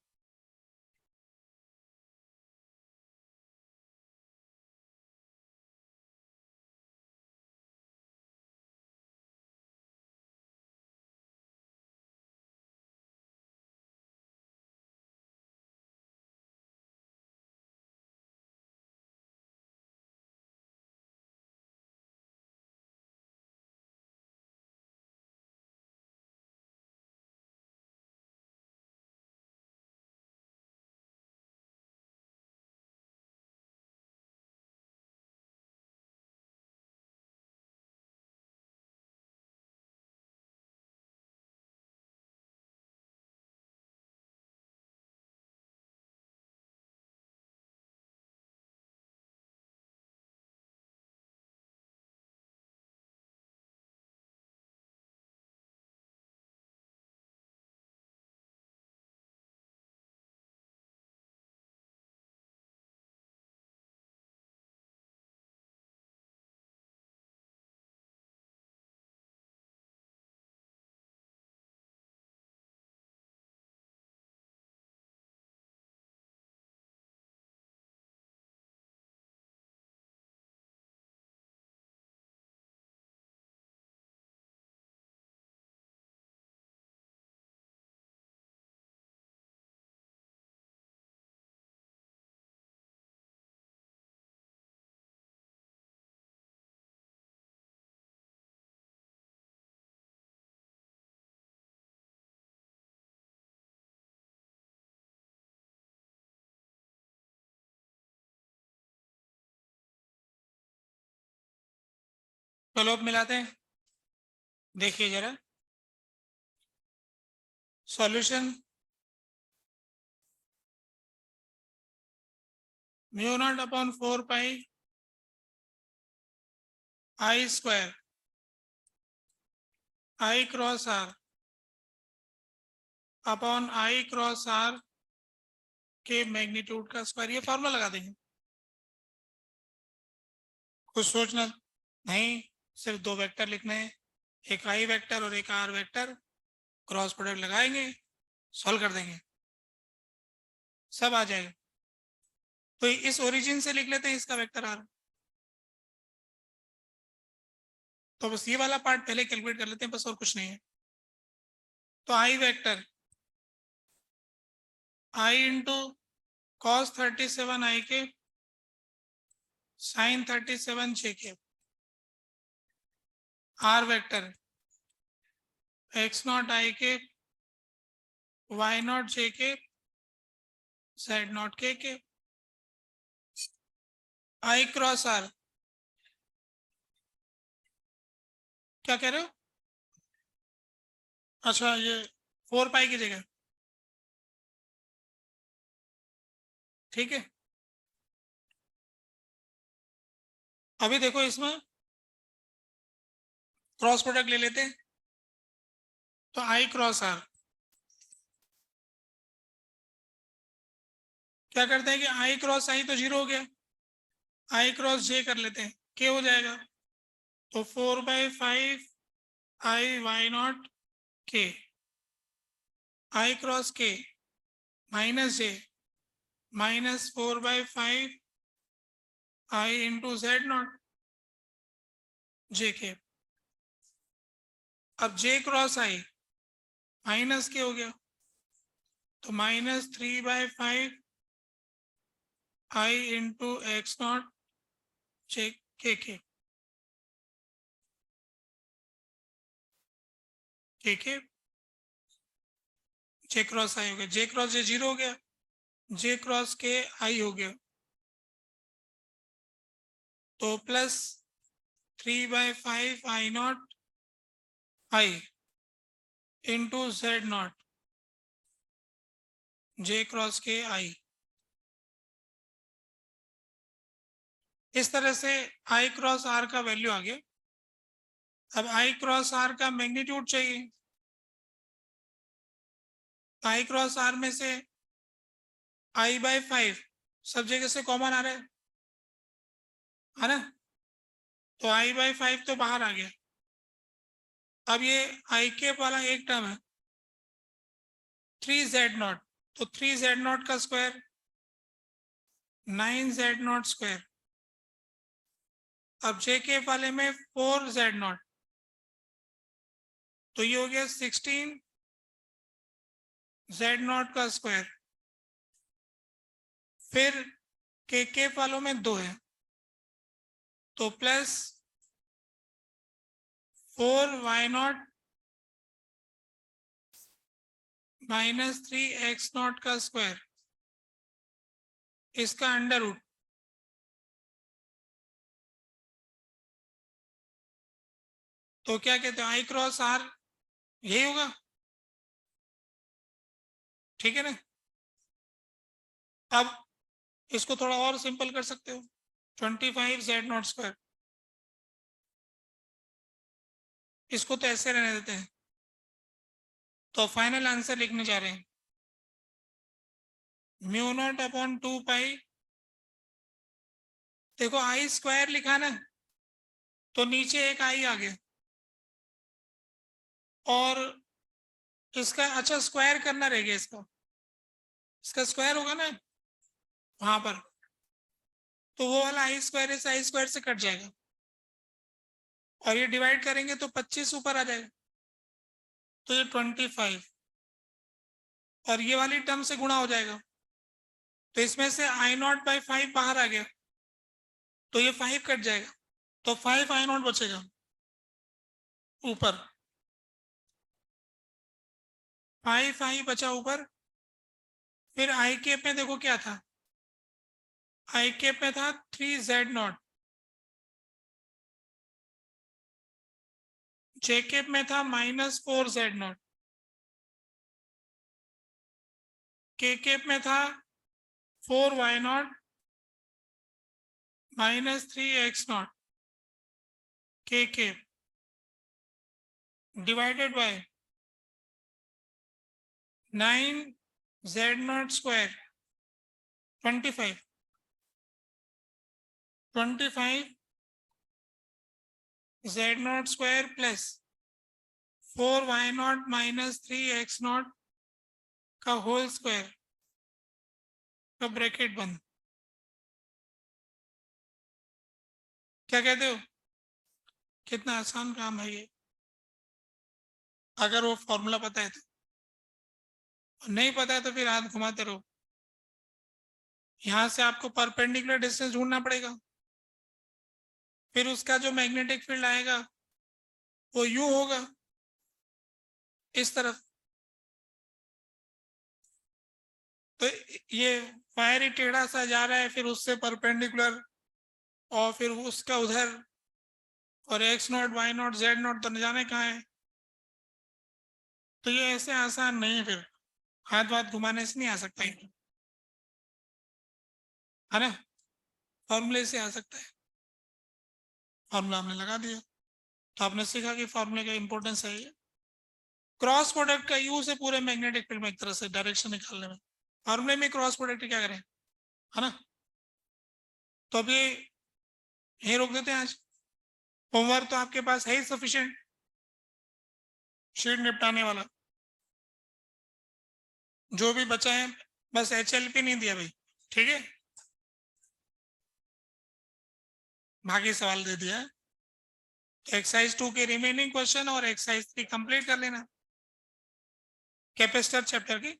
चलो अब मिलाते हैं, देखिए जरा solution. Mu not upon 4 pi I square I cross are upon I cross are के मैग्नीट्यूड का स्क्वायर, ये फॉर्मूला लगा देंगे। कुछ सोचना नहीं, सिर्फ दो वेक्टर लिखने हैं, एक आई वेक्टर और एक आर वेक्टर, क्रॉस प्रोडक्ट लगाएंगे, सॉल्व कर देंगे, सब आ जाएगा। तो इस ओरिजिन से लिख लेते हैं इसका वेक्टर आर। तो बस ये वाला पार्ट पहले कैलकुलेट कर लेते हैं, बस और कुछ नहीं है। तो आई वेक्टर आई इंटू कॉस 37 आई के साइन 37 जे के, are vector x not I के वाई नॉट जे के जेड नॉट के आई क्रॉस आर। क्या कह रहे हो? अच्छा, ये 4 पाई की जगह ठीक है। अभी देखो इसमें क्रॉस प्रोडक्ट ले लेते हैं, तो आई क्रॉस आर क्या करते हैं कि आई क्रॉस आई तो जीरो हो गया, आई क्रॉस जे कर लेते हैं, के हो जाएगा। तो 4/5 आई वाई नॉट के, I cross K minus J minus 4/5 I into Z not J K. अब जे क्रॉस आई माइनस के हो गया, तो -3/5 आई इंटू एक्स नॉट जे के के जे क्रॉस आई हो गया, जे क्रॉस जे जीरो हो गया, जे क्रॉस के आई हो गया, तो plus 3/5 I not I into Z not J cross के आई। इस तरह से आई क्रॉस आर का वैल्यू आ गया। अब आई क्रॉस आर का मैग्नीट्यूड चाहिए, आई क्रॉस आर में से I/5 सब जगह से कॉमन आ रहा है ना, तो I/5 तो बाहर आ गया। अब ये आई के वाला एक टर्म है 3Z0, तो 3Z0 का स्क्वायर 9Z0 स्क्वायर। अब जे के वाले में 4Z0, तो ये हो गया 16Z0 का स्क्वायर। फिर के वालों में 2 है, तो प्लस 4Y0 माइनस 3X0 का स्क्वायर, इसका अंडर रूट। तो क्या कहते हैं, आई क्रॉस आर यही होगा, ठीक है ना। अब इसको थोड़ा और सिंपल कर सकते हो, 25Z0 स्क्वायर, इसको तो ऐसे रहने देते हैं। तो फाइनल आंसर लिखने जा रहे हैं μ0/2 देखो आई स्क्वायर लिखा ना, तो नीचे एक आई आ गया, और इसका अच्छा स्क्वायर करना रह गया, इसका स्क्वायर होगा ना वहां पर, तो वो वाला आई स्क्वायर इस आई स्क्वायर से कट जाएगा, और ये डिवाइड करेंगे तो 25 ऊपर आ जाएगा, तो ये 25, और ये वाली टर्म से गुणा हो जाएगा, तो इसमें से I0/5 बाहर आ गया, तो ये 5 कट जाएगा, तो 5 I0 बचेगा ऊपर, 5 आई बचा ऊपर। फिर आई के में देखो क्या था, आई के में था 3Z0, जे के में था -4Z0, के में था 4Y0 -3X0 के divided by 9Z0 square 25 Z0 square plus 4Y0 -3X0 का होल स्क्वायर का ब्रैकेट बंद। क्या कहते हो, कितना आसान काम है ये, अगर वो फॉर्मूला पता है तो। नहीं पता है तो फिर हाथ घुमाते रहो। यहां से आपको परपेंडिकुलर डिस्टेंस ढूंढना पड़ेगा, फिर उसका जो मैग्नेटिक फील्ड आएगा वो यू होगा इस तरफ, तो ये वायर ही टेढ़ा सा जा रहा है, फिर उससे परपेंडिकुलर, और फिर उसका उधर, और X0 Y0 Z0 तो न जाने कहाँ है। तो ये ऐसे आसान नहीं है, फिर हाथ घुमाने से नहीं आ सकता है। है ना, फॉर्मूले से आ सकता है, फॉर्मूला हमने लगा दिया। तो आपने सीखा कि फॉर्मूले का इंपॉर्टेंस है ये। क्रॉस प्रोडक्ट का यूज है पूरे मैग्नेटिक फील्ड में एक तरह से डायरेक्शन निकालने में। फॉर्मूले में क्रॉस प्रोडक्ट क्या करें, है ना। तो अभी यहीं रोक देते हैं आज। होमवर्क तो आपके पास है ही सफिशिएंट, शीट निपटाने वाला। जो भी बचा है बस HLP नहीं दिया भाई, ठीक है, बाकी सवाल दे दिया है। एक्सरसाइज 2 के रिमेनिंग क्वेश्चन और एक्सरसाइज 3 कंप्लीट कर लेना, कैपेसिटर चैप्टर की।